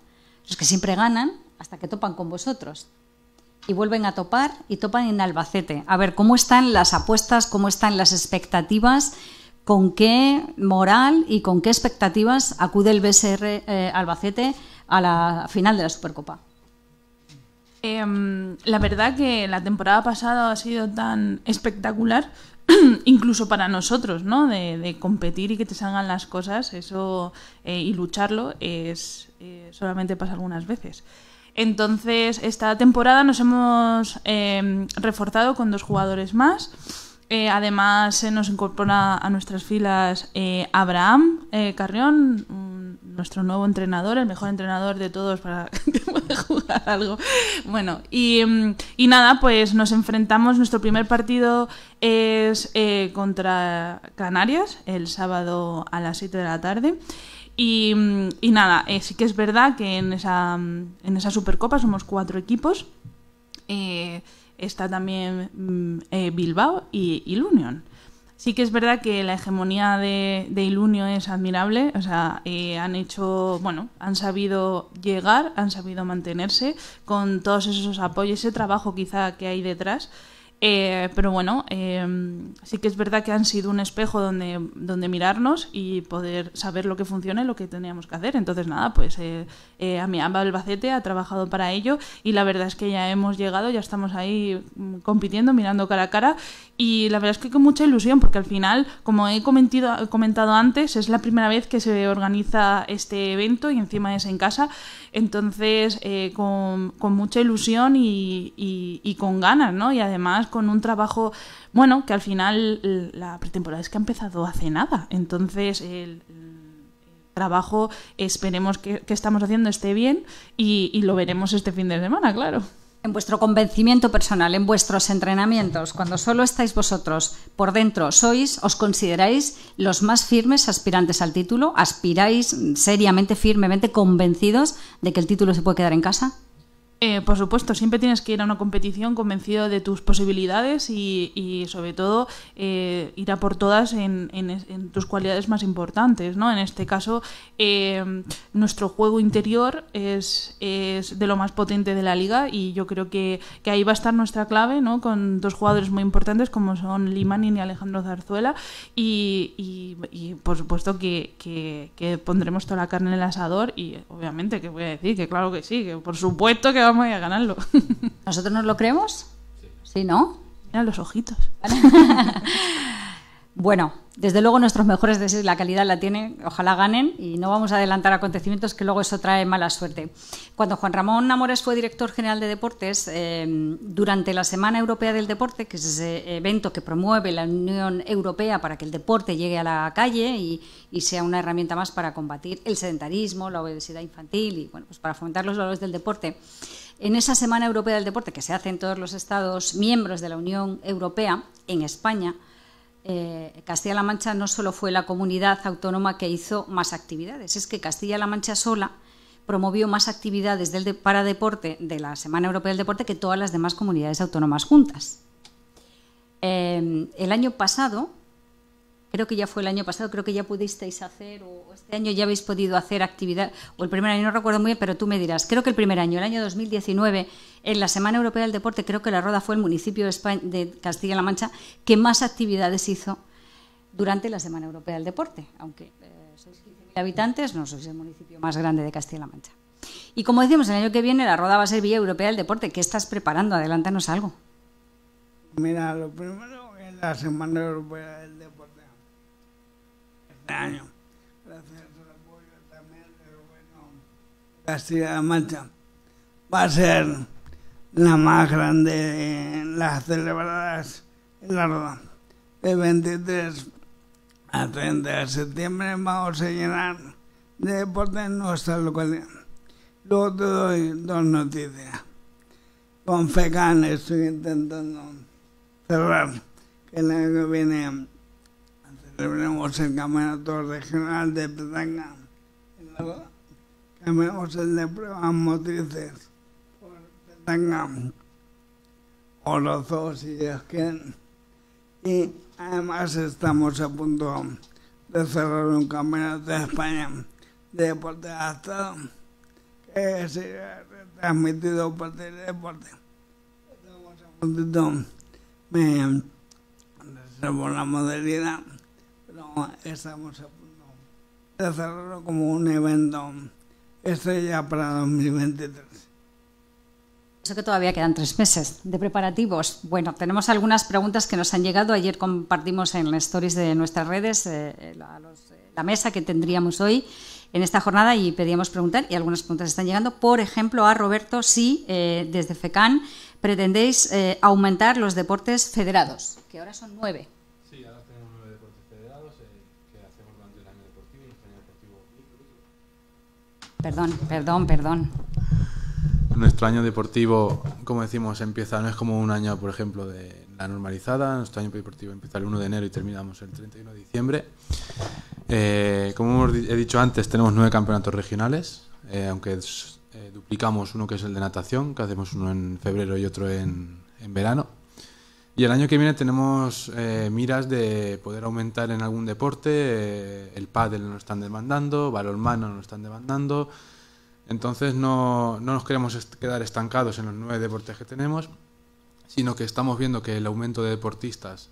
los que siempre ganan hasta que topan con vosotros. Y vuelven a topar y topan en Albacete. A ver, ¿cómo están las apuestas, cómo están las expectativas, con qué moral y con qué expectativas acude el BSR Albacete a la final de la Supercopa? La verdad que la temporada pasada ha sido tan espectacular, incluso para nosotros, ¿no? De competir y que te salgan las cosas, eso y lucharlo solamente pasa algunas veces. Entonces, esta temporada nos hemos reforzado con 2 jugadores más. Además, se nos incorpora a nuestras filas Abraham Carrión, nuestro nuevo entrenador, el mejor entrenador de todos para que pueda jugar algo. Bueno, y nada, pues nos enfrentamos. Nuestro primer partido es contra Canarias, el sábado a las 7 de la tarde. Y nada, sí que es verdad que en esa Supercopa somos 4 equipos. Está también Bilbao y Ilunion. Sí que es verdad que la hegemonía de Ilunion es admirable. O sea, han sabido llegar, han sabido mantenerse con todos esos apoyos, ese trabajo quizá que hay detrás. Pero bueno, sí que es verdad que han sido un espejo donde mirarnos y poder saber lo que funciona y lo que teníamos que hacer. Entonces nada, pues Amiamba Albacete ha trabajado para ello y la verdad es que ya hemos llegado, ya estamos ahí compitiendo, mirando cara a cara, y la verdad es que con mucha ilusión, porque al final, como he comentado antes, es la primera vez que se organiza este evento y encima es en casa. Entonces con mucha ilusión y con ganas, ¿no? Y además con un trabajo, bueno, que al final la pretemporada es que ha empezado hace nada. Entonces el trabajo, esperemos que estamos haciendo esté bien y lo veremos este fin de semana, claro. En vuestro convencimiento personal, en vuestros entrenamientos, cuando solo estáis vosotros por dentro, ¿os consideráis los más firmes aspirantes al título? ¿Aspiráis seriamente, firmemente, convencidos de que el título se puede quedar en casa? Por supuesto, siempre tienes que ir a una competición convencido de tus posibilidades y sobre todo ir a por todas en tus cualidades más importantes, ¿no? En este caso, nuestro juego interior es de lo más potente de la liga y yo creo que ahí va a estar nuestra clave, ¿no? Con 2 jugadores muy importantes como son Limanin y Alejandro Zarzuela y por supuesto que pondremos toda la carne en el asador y obviamente que voy a decir que claro que sí, que por supuesto que vamos a ganarlo. ¿¿Nosotros nos lo creemos? Sí, ¿no? Mira los ojitos. Bueno, desde luego nuestros mejores deseos, la calidad la tienen, ojalá ganen y no vamos a adelantar acontecimientos que luego eso trae mala suerte. Cuando Juan Ramón Amores fue director general de Deportes, durante la Semana Europea del Deporte, que es ese evento que promueve la Unión Europea para que el deporte llegue a la calle y sea una herramienta más para combatir el sedentarismo, la obesidad infantil y bueno, pues para fomentar los valores del deporte, en esa Semana Europea del Deporte que se hace en todos los Estados miembros de la Unión Europea, en España, Castilla-La Mancha no solo fue la comunidad autónoma que hizo más actividades, es que Castilla-La Mancha sola promovió más actividades para deporte de la Semana Europea del Deporte que todas las demás comunidades autónomas juntas. El año pasado, creo que ya fue el año pasado, creo que ya pudisteis hacer, o este año ya habéis podido hacer actividad, o el primer año, no recuerdo muy bien, pero tú me dirás, creo que el primer año, el año 2019, en la Semana Europea del Deporte, creo que La Roda fue el municipio de Castilla-La Mancha que más actividades hizo durante la Semana Europea del Deporte, aunque sois 15.000 habitantes, no sois el municipio más grande de Castilla-La Mancha. Y como decíamos, el año que viene La Roda va a ser Villa Europea del Deporte. ¿Qué estás preparando? Adelántanos algo. Mira, lo primero es la Semana Europea del Deporte. Este año, gracias al apoyo también del gobierno de Castilla-La Mancha, va a ser la más grande de las celebradas en La Roda. De 23 a 30 de septiembre vamos a llenar de deporte en nuestra localidad. Luego te doy dos noticias. Con FECAN estoy intentando cerrar que el año que viene celebremos el campeonato regional de petanca en La Roda. Cambiamos el de pruebas motrices por petanca o los dos, si Dios quiere. Y además estamos a punto de cerrar un campeonato de España de deporte adaptado que será transmitido por Teledeporte. Estamos a puntito, me reservo la modalidad, pero estamos a punto de cerrarlo como un evento estrella para 2023. Sé que todavía quedan 3 meses de preparativos. Bueno, tenemos algunas preguntas que nos han llegado. Ayer compartimos en las stories de nuestras redes la mesa que tendríamos hoy en esta jornada y pedíamos preguntar y algunas preguntas están llegando. Por ejemplo, a Roberto, si desde FECAN pretendéis aumentar los deportes federados, que ahora son 9. Sí, ahora tenemos 9 deportes federados que hacemos durante el año deportivo y nuestro año deportivo. Perdón. Nuestro año deportivo, como decimos, empieza, no es como un año, por ejemplo, de la normalizada. Nuestro año deportivo empieza el 1 de enero y terminamos el 31 de diciembre. Como he dicho antes, tenemos 9 campeonatos regionales, aunque duplicamos uno que es el de natación, que hacemos uno en febrero y otro en verano. Y el año que viene tenemos miras de poder aumentar en algún deporte. El pádel nos están demandando, balonmano nos están demandando. Entonces no nos queremos quedar estancados en los 9 deportes que tenemos, sino que estamos viendo que el aumento de deportistas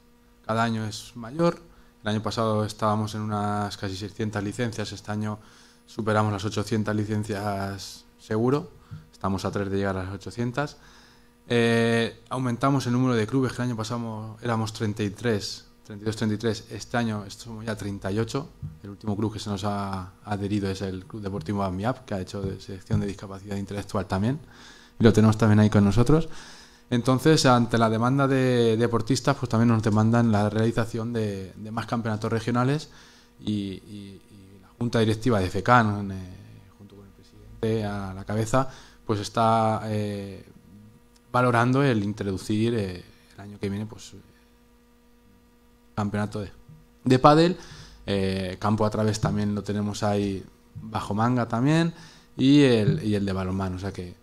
cada año es mayor. El año pasado estábamos en unas casi 600 licencias, este año superamos las 800 licencias seguro, estamos a 3 de llegar a las 800. Aumentamos el número de clubes, que el año pasado éramos 32, 33, este año somos ya 38. El último club que se nos ha adherido es el Club Deportivo AMIAP, que ha hecho de selección de discapacidad intelectual también, y lo tenemos también ahí con nosotros. Entonces, ante la demanda de deportistas, pues también nos demandan la realización de más campeonatos regionales y la Junta Directiva de FECAN, junto con el presidente a la cabeza, pues está valorando el introducir el año que viene pues campeonato de pádel, campo a través también lo tenemos ahí bajo manga también y el de balonmano, o sea que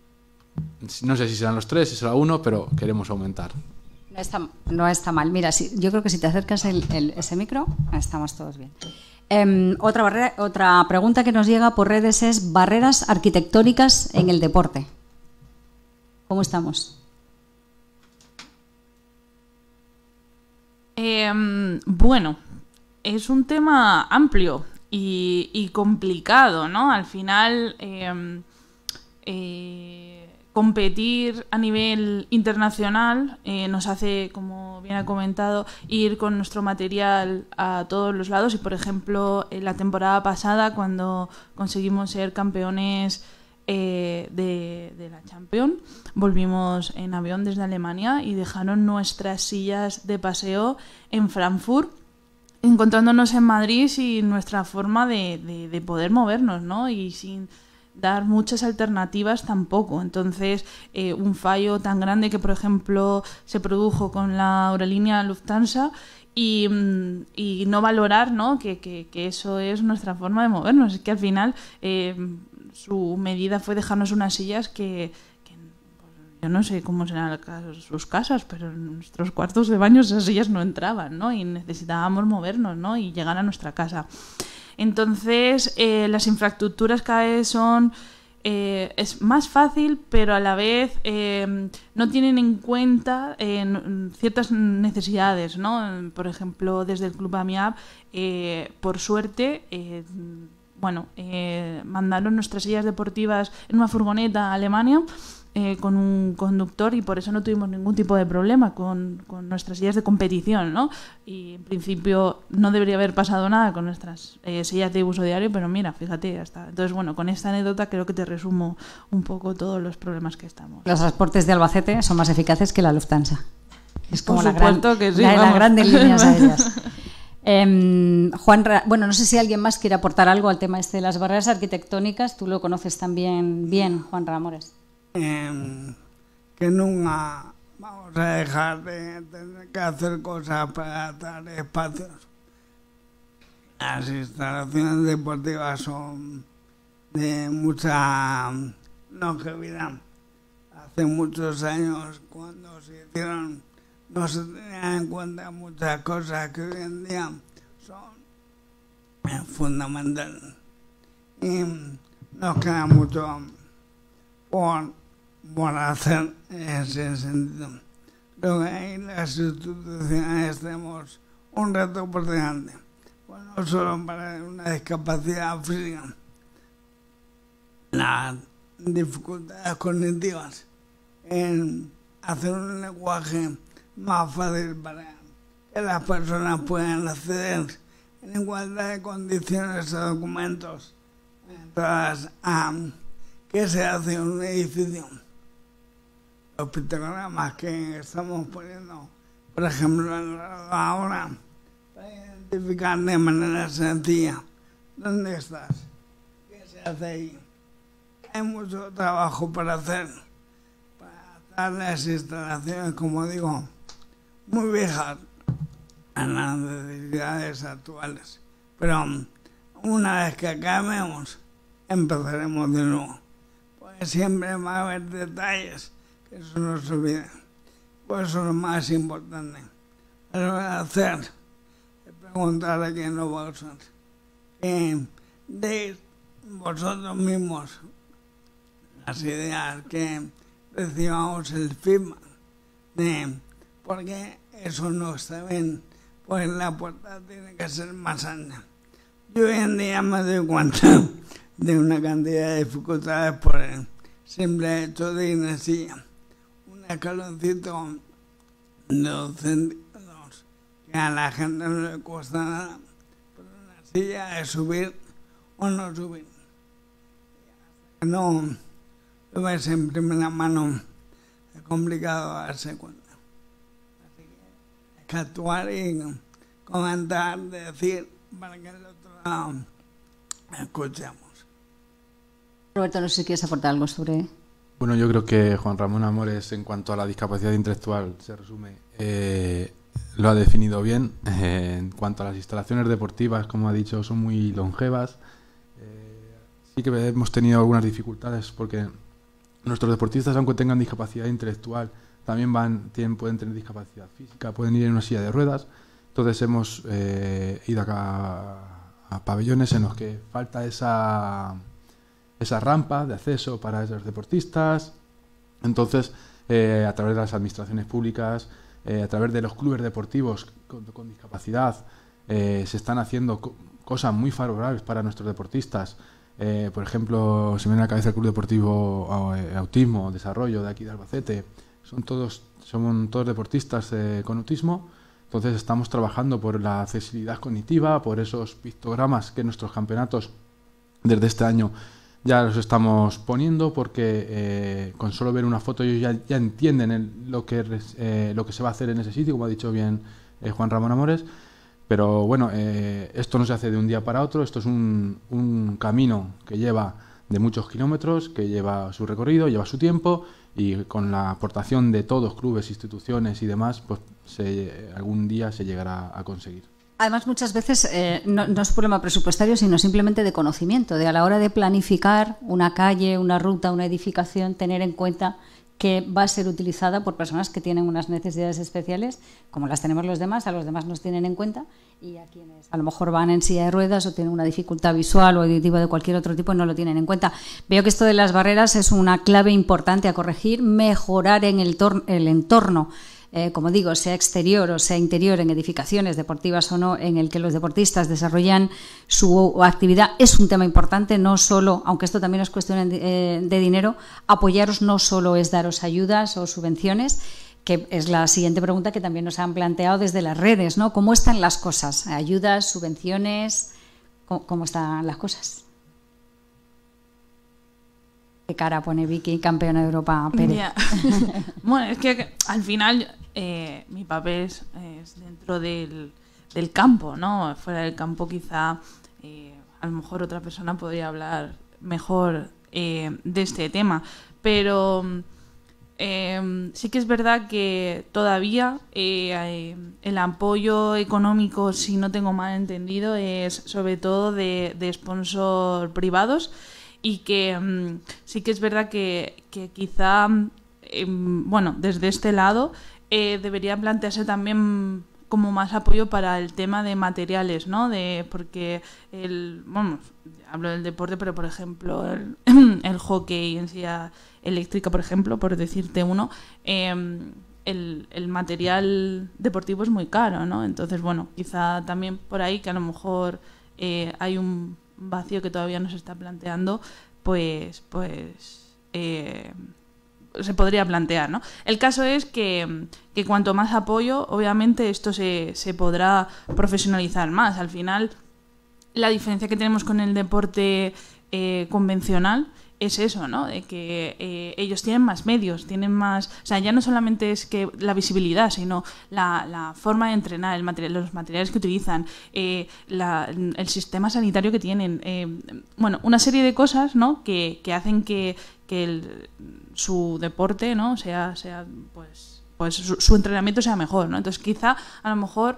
no sé si serán los 3, si será uno, pero queremos aumentar. No está mal. Mira, yo creo que si te acercas ese micro, estamos todos bien. Otra pregunta que nos llega por redes es barreras arquitectónicas en el deporte. ¿Cómo estamos? Bueno, es un tema amplio y complicado, ¿no? Al final, competir a nivel internacional nos hace, como bien ha comentado, ir con nuestro material a todos los lados. Y, por ejemplo, en la temporada pasada, cuando conseguimos ser campeones de la Champions, volvimos en avión desde Alemania y dejaron nuestras sillas de paseo en Frankfurt, encontrándonos en Madrid sin nuestra forma de poder movernos, ¿no? Y sin dar muchas alternativas tampoco. Entonces, un fallo tan grande que, por ejemplo, se produjo con la aerolínea Lufthansa y no valorar, ¿no? Que eso es nuestra forma de movernos. Es que al final su medida fue dejarnos unas sillas que yo no sé cómo serán sus casas, pero en nuestros cuartos de baño esas sillas no entraban, ¿no? Y necesitábamos movernos, ¿no? Y llegar a nuestra casa. Entonces, las infraestructuras cada vez son... es más fácil, pero a la vez no tienen en cuenta ciertas necesidades, ¿no? Por ejemplo, desde el Club AMIAB, por suerte, mandaron nuestras sillas deportivas en una furgoneta a Alemania con un conductor, y por eso no tuvimos ningún tipo de problema con nuestras sillas de competición, ¿no? Y en principio no debería haber pasado nada con nuestras sillas de uso diario, pero mira, fíjate, ya está. Entonces, bueno, con esta anécdota creo que te resumo un poco todos los problemas que estamos. Los transportes de Albacete son más eficaces que la Lufthansa. Es como por supuesto que sí, las grandes líneas aéreas. Juanra, bueno, no sé si alguien más quiere aportar algo al tema de las barreras arquitectónicas. Tú lo conoces también bien, Juanra Amores. Que nunca vamos a dejar de tener que hacer cosas para dar espacios. Las instalaciones deportivas son de mucha longevidad. Hace muchos años, cuando se hicieron, no se tenían en cuenta muchas cosas que hoy en día son fundamentales. Y nos queda mucho por hacer en ese sentido. Creo que ahí las instituciones tenemos un reto por delante. Bueno, no solo para una discapacidad física, las dificultades cognitivas en hacer un lenguaje más fácil para que las personas puedan acceder en igualdad de condiciones a documentos, mientras que se hace en un edificio. Los pictogramas que estamos poniendo, por ejemplo, ahora, para identificar de manera sencilla dónde estás, qué se hace ahí. Hay mucho trabajo para hacer, para dar las instalaciones, como digo, muy viejas a las necesidades actuales. Pero una vez que acabemos, empezaremos de nuevo. Pues siempre va a haber detalles que eso no se olvida. Por eso lo más importante a la hora de hacer es preguntar a quién lo va a usar. De vosotros mismos las ideas, que recibamos el feedback de por qué eso no está bien, pues la puerta tiene que ser más ancha. Yo hoy en día me doy cuenta de una cantidad de dificultades por el simple hecho de ir en silla. Un escaloncito de 2 centímetros que a la gente no le cuesta nada, pero una silla es subir o no subir. No lo ves en primera mano, es complicado darse cuenta. Así que hay que actuar y comentar, decir, para que el otro lado escuchemos. Roberto, no sé si quieres aportar algo sobre... Bueno, yo creo que Juan Ramón Amores, en cuanto a la discapacidad intelectual, se resume, lo ha definido bien. En cuanto a las instalaciones deportivas, como ha dicho, son muy longevas. Sí que hemos tenido algunas dificultades porque nuestros deportistas, aunque tengan discapacidad intelectual, también pueden tener discapacidad física, pueden ir en una silla de ruedas. Entonces hemos ido acá a pabellones en los que falta esa rampa de acceso para esos deportistas. Entonces, a través de las administraciones públicas, a través de los clubes deportivos con discapacidad, se están haciendo cosas muy favorables para nuestros deportistas. por ejemplo, se me viene a la cabeza el Club Deportivo Autismo, Desarrollo de aquí de Albacete. Son todos deportistas con autismo. Entonces estamos trabajando por la accesibilidad cognitiva, por esos pictogramas que nuestros campeonatos desde este año ya los estamos poniendo, porque con solo ver una foto ellos ya entienden lo que se va a hacer en ese sitio, como ha dicho bien Juan Ramón Amores. Pero bueno, esto no se hace de un día para otro, esto es un camino que lleva de muchos kilómetros, que lleva su recorrido, lleva su tiempo, y con la aportación de todos, clubes, instituciones y demás, pues algún día se llegará a conseguir. Además, muchas veces no es un problema presupuestario, sino simplemente de conocimiento, de a la hora de planificar una calle, una ruta, una edificación, tener en cuenta que va a ser utilizada por personas que tienen unas necesidades especiales, como las tenemos los demás, a los demás nos tienen en cuenta, y a quienes a lo mejor van en silla de ruedas o tienen una dificultad visual o auditiva de cualquier otro tipo no lo tienen en cuenta. Veo que esto de las barreras es una clave importante a corregir, mejorar en el entorno, como digo, sea exterior o sea interior, en edificaciones deportivas o no, en el que los deportistas desarrollan su actividad, es un tema importante. No solo, aunque esto también es cuestión de dinero, apoyaros no solo es daros ayudas o subvenciones, que es la siguiente pregunta que también nos han planteado desde las redes, ¿no? ¿Cómo están las cosas? ¿Ayudas, subvenciones? ¿Cómo están las cosas? ¿Qué cara pone Vicky, campeona de Europa, Pérez? Yeah. Bueno, es que al final mi papel es dentro del campo, ¿no? Fuera del campo quizá a lo mejor otra persona podría hablar mejor de este tema, pero sí que es verdad que todavía el apoyo económico, si no tengo mal entendido, es sobre todo de sponsor privados, y que sí que es verdad que quizá, bueno, desde este lado debería plantearse también como más apoyo para el tema de materiales, ¿no? Porque bueno, hablo del deporte, pero por ejemplo el hockey en silla eléctrica, por ejemplo, por decirte uno, el material deportivo es muy caro, ¿no? Entonces, bueno, quizá también por ahí, que a lo mejor hay un vacío que todavía no se está planteando, pues se podría plantear, ¿no? El caso es que cuanto más apoyo, obviamente esto se podrá profesionalizar más. Al final, la diferencia que tenemos con el deporte convencional es eso, ¿no? De que ellos tienen más medios, tienen más... O sea, ya no solamente es que la visibilidad, sino la forma de entrenar, los materiales que utilizan, el sistema sanitario que tienen. Bueno, una serie de cosas, ¿no? Que hacen que su deporte, ¿no? sea pues su entrenamiento sea mejor, ¿no? Entonces, quizá, a lo mejor...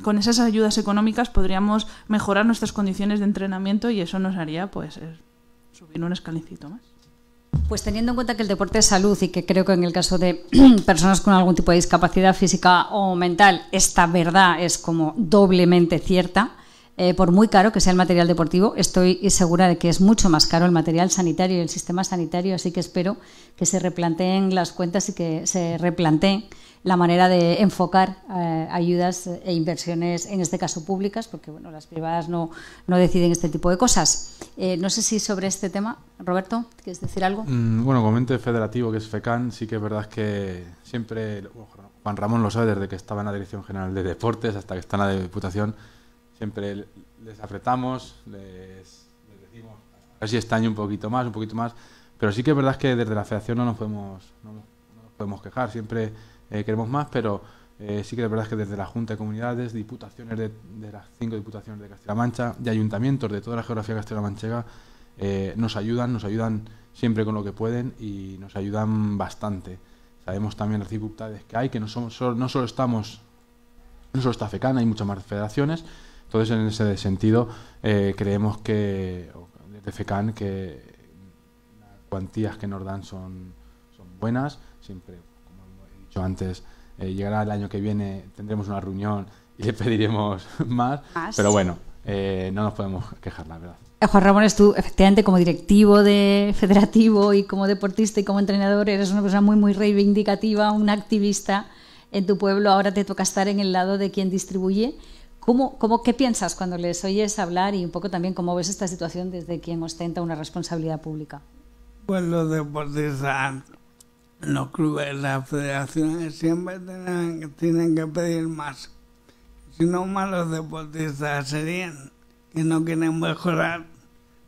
con esas ayudas económicas podríamos mejorar nuestras condiciones de entrenamiento, y eso nos haría pues subir un escaloncito más. Pues teniendo en cuenta que el deporte es salud, y que creo que en el caso de personas con algún tipo de discapacidad física o mental esta verdad es como doblemente cierta, por muy caro que sea el material deportivo, estoy segura de que es mucho más caro el material sanitario y el sistema sanitario, así que espero que se replanteen las cuentas y que se replanteen la manera de enfocar ayudas e inversiones, en este caso públicas, porque bueno, las privadas no deciden este tipo de cosas. No sé si sobre este tema, Roberto, ¿quieres decir algo? Bueno, como ente federativo, que es FECAN, sí que es verdad que siempre, Juan Ramón lo sabe, desde que estaba en la Dirección General de Deportes hasta que está en la Diputación, siempre les apretamos, les decimos, a ver si este año un poquito más, pero sí que es verdad que desde la Federación no nos podemos quejar, siempre queremos más, pero sí que es verdad que desde la Junta de Comunidades, diputaciones de las 5 diputaciones de Castilla-La Mancha y ayuntamientos de toda la geografía castilla-manchega nos ayudan siempre con lo que pueden, y nos ayudan bastante. Sabemos también las dificultades que hay, que no solo está FECAN, hay muchas más federaciones. Entonces, en ese sentido, creemos que desde FECAN que las cuantías que nos dan son buenas. Siempre, como he dicho antes, llegará el año que viene, tendremos una reunión y le pediremos más. Pero bueno, no nos podemos quejar, la verdad. Juan Ramón, tú, efectivamente, como directivo de federativo y como deportista y como entrenador, eres una persona muy, muy reivindicativa, una activista en tu pueblo. Ahora te toca estar en el lado de quien distribuye. ¿Qué piensas cuando les oyes hablar y un poco también cómo ves esta situación desde quien ostenta una responsabilidad pública? Pues los deportistas, los clubes, las federaciones siempre tienen que pedir más. Si no, malos deportistas serían, que no quieren mejorar.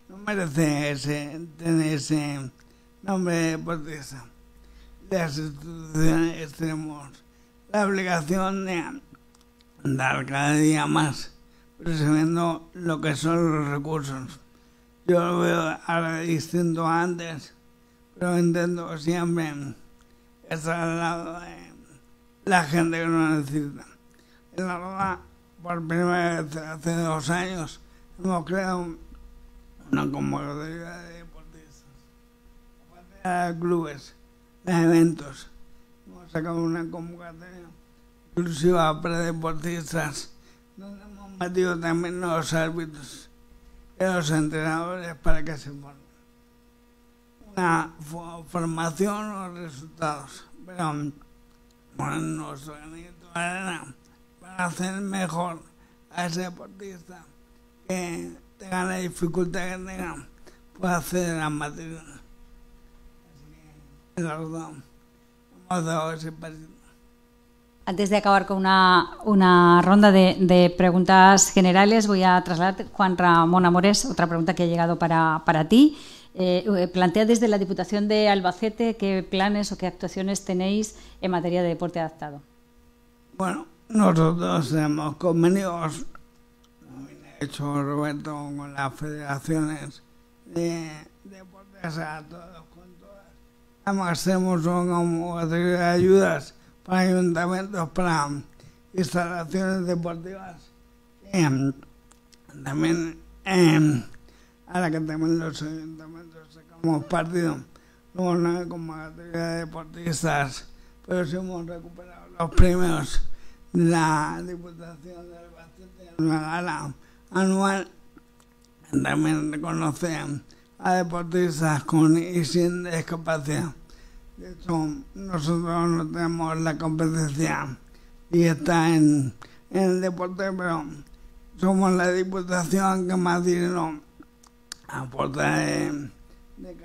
No merecen tener ese nombre de deportista. Las instituciones tenemos la obligación de dar cada día más, preservando lo que son los recursos. Yo lo veo ahora distinto a antes, pero intento siempre estar al lado de la gente que lo necesita. En la verdad, por primera vez hace 2 años, hemos creado una convocatoria de deportistas. Aparte de clubes, de eventos, hemos sacado una convocatoria exclusiva para deportistas, donde hemos metido también los árbitros y los entrenadores para que se formen. Una formación o resultados, pero con nuestro granito de arena para hacer mejor a ese deportista que tenga la dificultad que tenga, pueda acceder a las materias. Así que, la verdad, hemos dado ese pasito. Antes de acabar con una ronda de preguntas generales, voy a trasladar, Juan Ramón Amores, otra pregunta que ha llegado para ti. Plantea desde la Diputación de Albacete qué planes o qué actuaciones tenéis en materia de deporte adaptado. Bueno, nosotros tenemos convenios, como ha hecho Roberto, con las federaciones de deportes adaptados, con todas. Además tenemos una convocatoria de ayudas para ayuntamientos, para instalaciones deportivas. También a la que también los ayuntamientos sacamos partido. Luego una convocatoria de deportistas, pero sí hemos recuperado los premios de la Diputación de Albacete en una gala anual. También reconocen a deportistas con y sin discapacidad. De hecho, nosotros no tenemos la competencia y está en el deporte, pero somos la Diputación que más dinero aporta de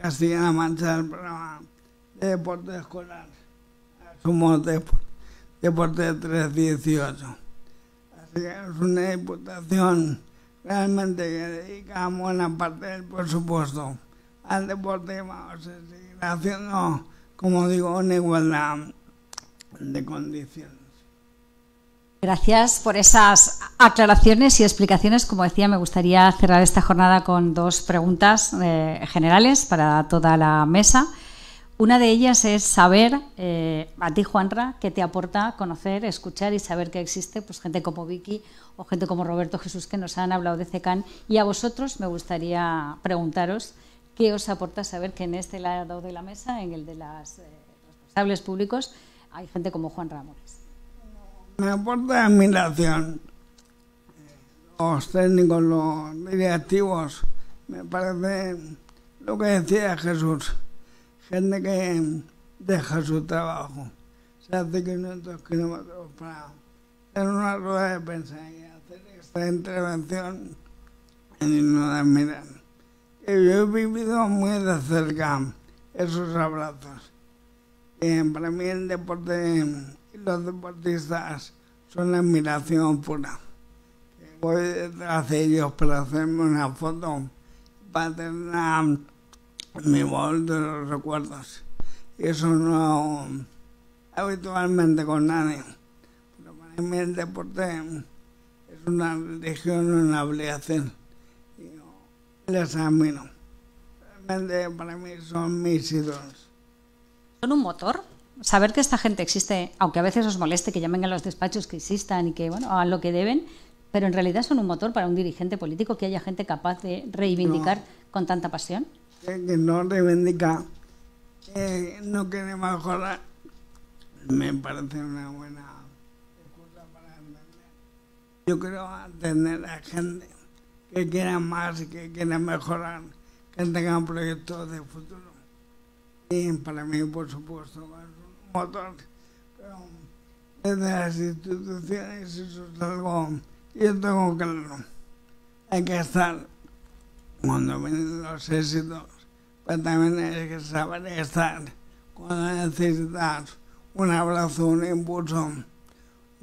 Castilla-La Mancha al programa de deporte escolar. Somos deporte 318. Así que es una diputación realmente que dedica buena parte del presupuesto al deporte y vamos a seguir haciendo, como digo, en igualdad de condiciones. Gracias por esas aclaraciones y explicaciones. Como decía, me gustaría cerrar esta jornada con 2 preguntas generales para toda la mesa. Una de ellas es saber, a ti, Juanra, qué te aporta conocer, escuchar y saber que existe pues gente como Vicky o gente como Roberto Jesús que nos han hablado de CECAN. Y a vosotros me gustaría preguntaros qué os aporta saber que en este lado de la mesa, en el de los responsables públicos, hay gente como Juan Ramírez. Me aporta admiración. Los técnicos, los directivos, me parece lo que decía Jesús. Gente que deja su trabajo, se hace 500 kilómetros para tener una rueda de prensa y hacer esta intervención y no de admirar. Yo he vivido muy de cerca esos abrazos. Para mí el deporte y los deportistas son la admiración pura. Voy detrás de ellos para hacerme una foto, para tener mi bol de los recuerdos. Y eso no habitualmente con nadie. Pero para mí el deporte es una religión, una obligación. Y yo les admiro. Realmente para mí son mis ídolos. ¿Son un motor? Saber que esta gente existe, aunque a veces os moleste que llamen a los despachos que existan y que bueno hagan lo que deben, pero en realidad son un motor para un dirigente político, que haya gente capaz de reivindicar con tanta pasión. Que no reivindica, no quiere mejorar, me parece una buena excusa para entender. Yo creo atender a gente que quiera más y que quiera mejorar, que tengan proyectos de futuro. Y para mí, por supuesto, es un motor, pero desde las instituciones eso es algo yo tengo claro, hay que estar cuando vienen los éxitos, pero también hay que saber estar cuando necesitas un abrazo, un impulso,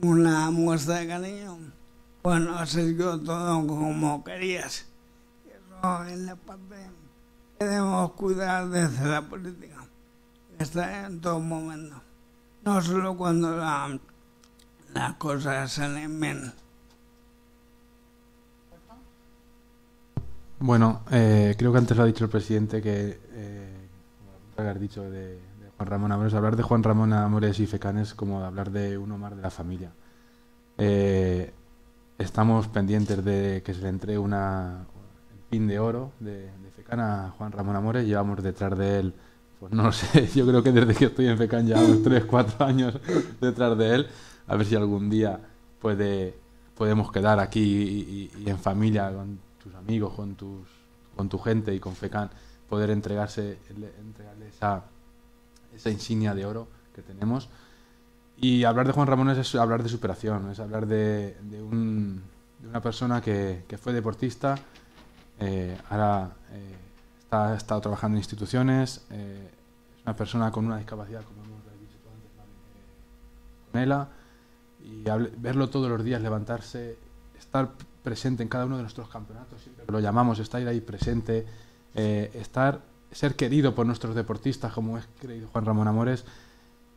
una muestra de cariño. Bueno, así yo todo como querías. Y eso es la parte que debemos cuidar desde la política. Estar en todo momento. No solo cuando las cosas salen bien. Bueno, creo que antes lo ha dicho el presidente que, como has dicho de Juan Ramón Amores, hablar de Juan Ramón Amores y FECAN es como hablar de uno más de la familia. Estamos pendientes de que se le entregue el pin de oro de FECAN a Juan Ramón Amores. Llevamos detrás de él, pues no lo sé, yo creo que desde que estoy en FECAN llevamos 3-4 años detrás de él. A ver si algún día podemos quedar aquí y en familia con tus amigos, con tu gente y con FECAN, poder entregarle esa insignia de oro que tenemos. Y hablar de Juan Ramón es hablar de superación, es hablar de una persona que fue deportista, ahora ha estado trabajando en instituciones, es una persona con una discapacidad, como hemos dicho tú antes, con ELA, y verlo todos los días, levantarse, estar presente en cada uno de nuestros campeonatos, siempre lo llamamos, estar ahí presente, ser querido por nuestros deportistas, como es querido Juan Ramón Amores,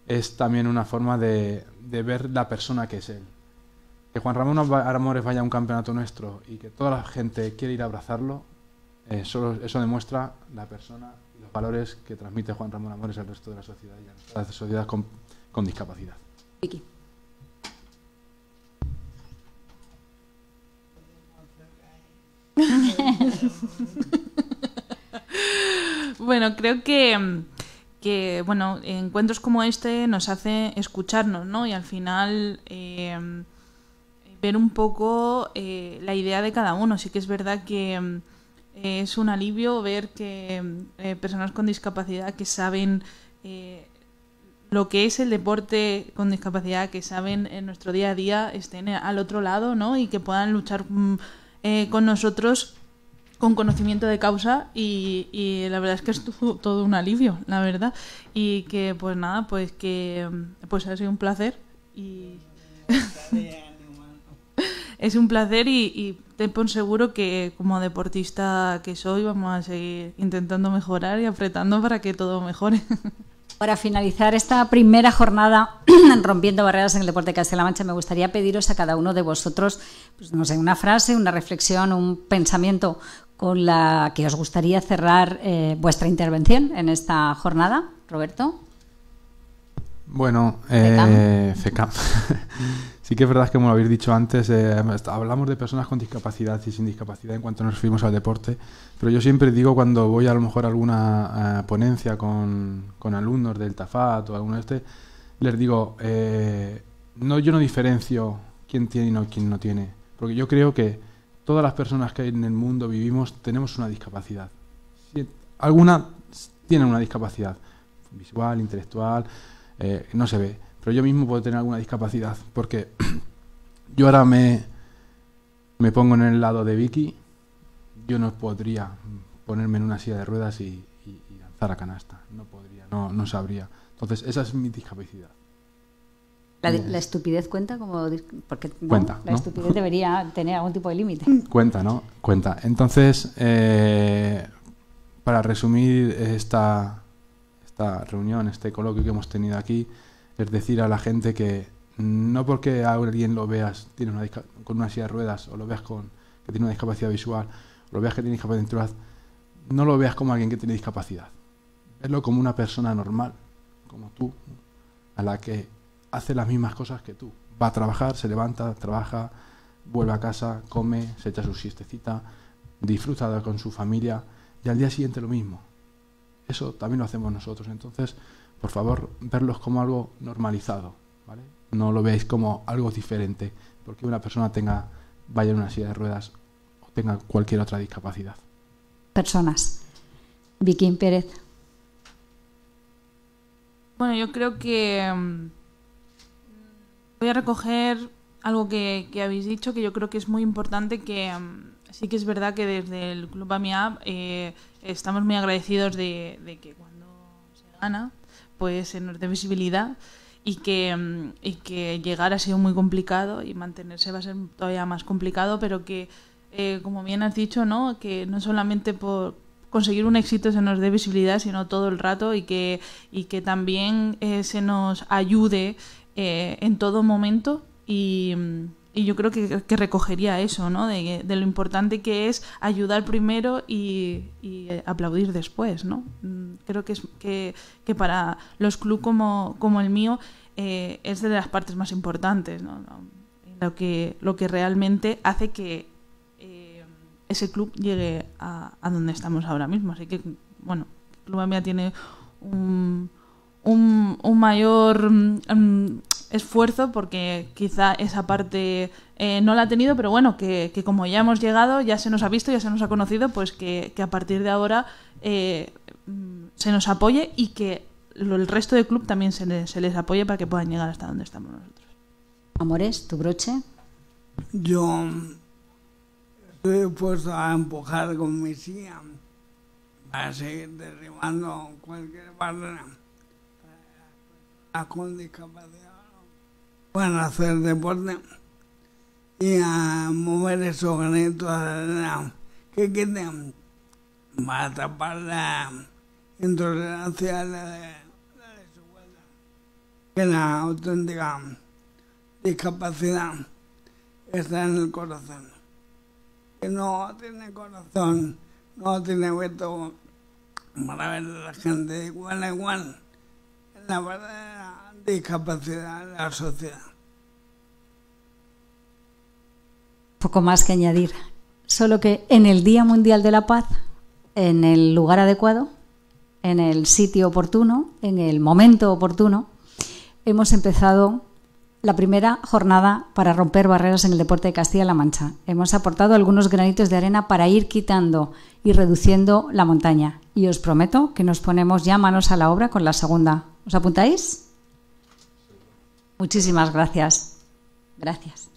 es también una forma de ver la persona que es él. Que Juan Ramón Amores vaya a un campeonato nuestro y que toda la gente quiere ir a abrazarlo, eso demuestra la persona y los valores que transmite Juan Ramón Amores al resto de la sociedad y a la sociedad con discapacidad. Vicky. Bueno, creo que bueno, encuentros como este nos hace escucharnos, ¿no? Y al final ver un poco la idea de cada uno. Sí que es verdad que es un alivio ver que personas con discapacidad que saben lo que es el deporte con discapacidad, que saben en nuestro día a día, estén al otro lado, ¿no? Y que puedan luchar con nosotros con conocimiento de causa y la verdad es que es todo un alivio, la verdad. Y que pues nada, pues que pues ha sido un placer y es un placer y te pon seguro que como deportista que soy vamos a seguir intentando mejorar y apretando para que todo mejore. Para finalizar esta primera jornada Rompiendo Barreras en el Deporte de Castilla-La Mancha, me gustaría pediros a cada uno de vosotros, pues, no sé, una frase, una reflexión, un pensamiento con la que os gustaría cerrar vuestra intervención en esta jornada. Roberto. Bueno, FECAM. Sí que es verdad que, como lo habéis dicho antes, hablamos de personas con discapacidad y sin discapacidad en cuanto nos referimos al deporte, pero yo siempre digo, cuando voy a lo mejor a alguna ponencia con alumnos del TAFAT o alguno de les digo, yo no diferencio quién tiene y quién no tiene, porque yo creo que todas las personas que en el mundo vivimos tenemos una discapacidad. Algunas tienen una discapacidad visual, intelectual, no se ve, pero yo mismo puedo tener alguna discapacidad, porque yo ahora me pongo en el lado de Vicky, yo no podría ponerme en una silla de ruedas y lanzar a canasta, no podría, no sabría. Entonces, esa es mi discapacidad. ¿La estupidez cuenta? Porque cuenta, la ¿no? estupidez debería tener algún tipo de límite. Cuenta, ¿no? Cuenta. Entonces, para resumir esta reunión, este coloquio que hemos tenido aquí, es decir a la gente que no porque a alguien lo veas con una silla de ruedas o lo veas que tiene una discapacidad visual o lo veas que tiene discapacidad intelectual, no lo veas como alguien que tiene discapacidad. Verlo como una persona normal, como tú, a la que hace las mismas cosas que tú. Va a trabajar, se levanta, trabaja, vuelve a casa, come, se echa su siestecita, disfruta con su familia y al día siguiente lo mismo. Eso también lo hacemos nosotros. Entonces, por favor, verlos como algo normalizado, ¿vale? No lo veáis como algo diferente, porque una persona vaya en una silla de ruedas o tenga cualquier otra discapacidad. Personas. Vicky Pérez. Bueno, yo creo que voy a recoger algo que habéis dicho, que yo creo que es muy importante, que sí que es verdad que desde el Club AMIAB estamos muy agradecidos de que cuando se gana pues se nos dé visibilidad, y que llegar ha sido muy complicado y mantenerse va a ser todavía más complicado, pero que como bien has dicho, ¿no? Que no solamente por conseguir un éxito se nos dé visibilidad, sino todo el rato, y que también se nos ayude en todo momento, y yo creo que recogería eso, ¿no? De lo importante que es ayudar primero y aplaudir después, ¿no? Creo que para los clubes como el mío es de las partes más importantes, ¿no? Lo que realmente hace que ese club llegue a donde estamos ahora mismo. Así que, bueno, el Club AMIAB tiene un mayor esfuerzo, porque quizá esa parte no la ha tenido, pero bueno, que como ya hemos llegado, ya se nos ha visto, ya se nos ha conocido, pues que a partir de ahora se nos apoye, y que el resto del club también se les apoye para que puedan llegar hasta donde estamos nosotros. Amores, ¿tu broche? Yo estoy dispuesto a empujar con mi silla para seguir derribando cualquier barrera. Con discapacidad puedan hacer deporte y a mover esos granitos de arena que quiten para tapar la intolerancia, la desigualdad, que la auténtica discapacidad está en el corazón. Que no tiene corazón, no tiene veto para ver a la gente de igual a igual. La verdadera discapacidad de la sociedad. Poco más que añadir, solo que en el Día Mundial de la Paz, en el lugar adecuado, en el sitio oportuno, en el momento oportuno, hemos empezado la primera jornada para romper barreras en el deporte de Castilla-La Mancha. Hemos aportado algunos granitos de arena para ir quitando y reduciendo la montaña. Y os prometo que nos ponemos ya manos a la obra con la segunda. ¿Os apuntáis? Muchísimas gracias. Gracias.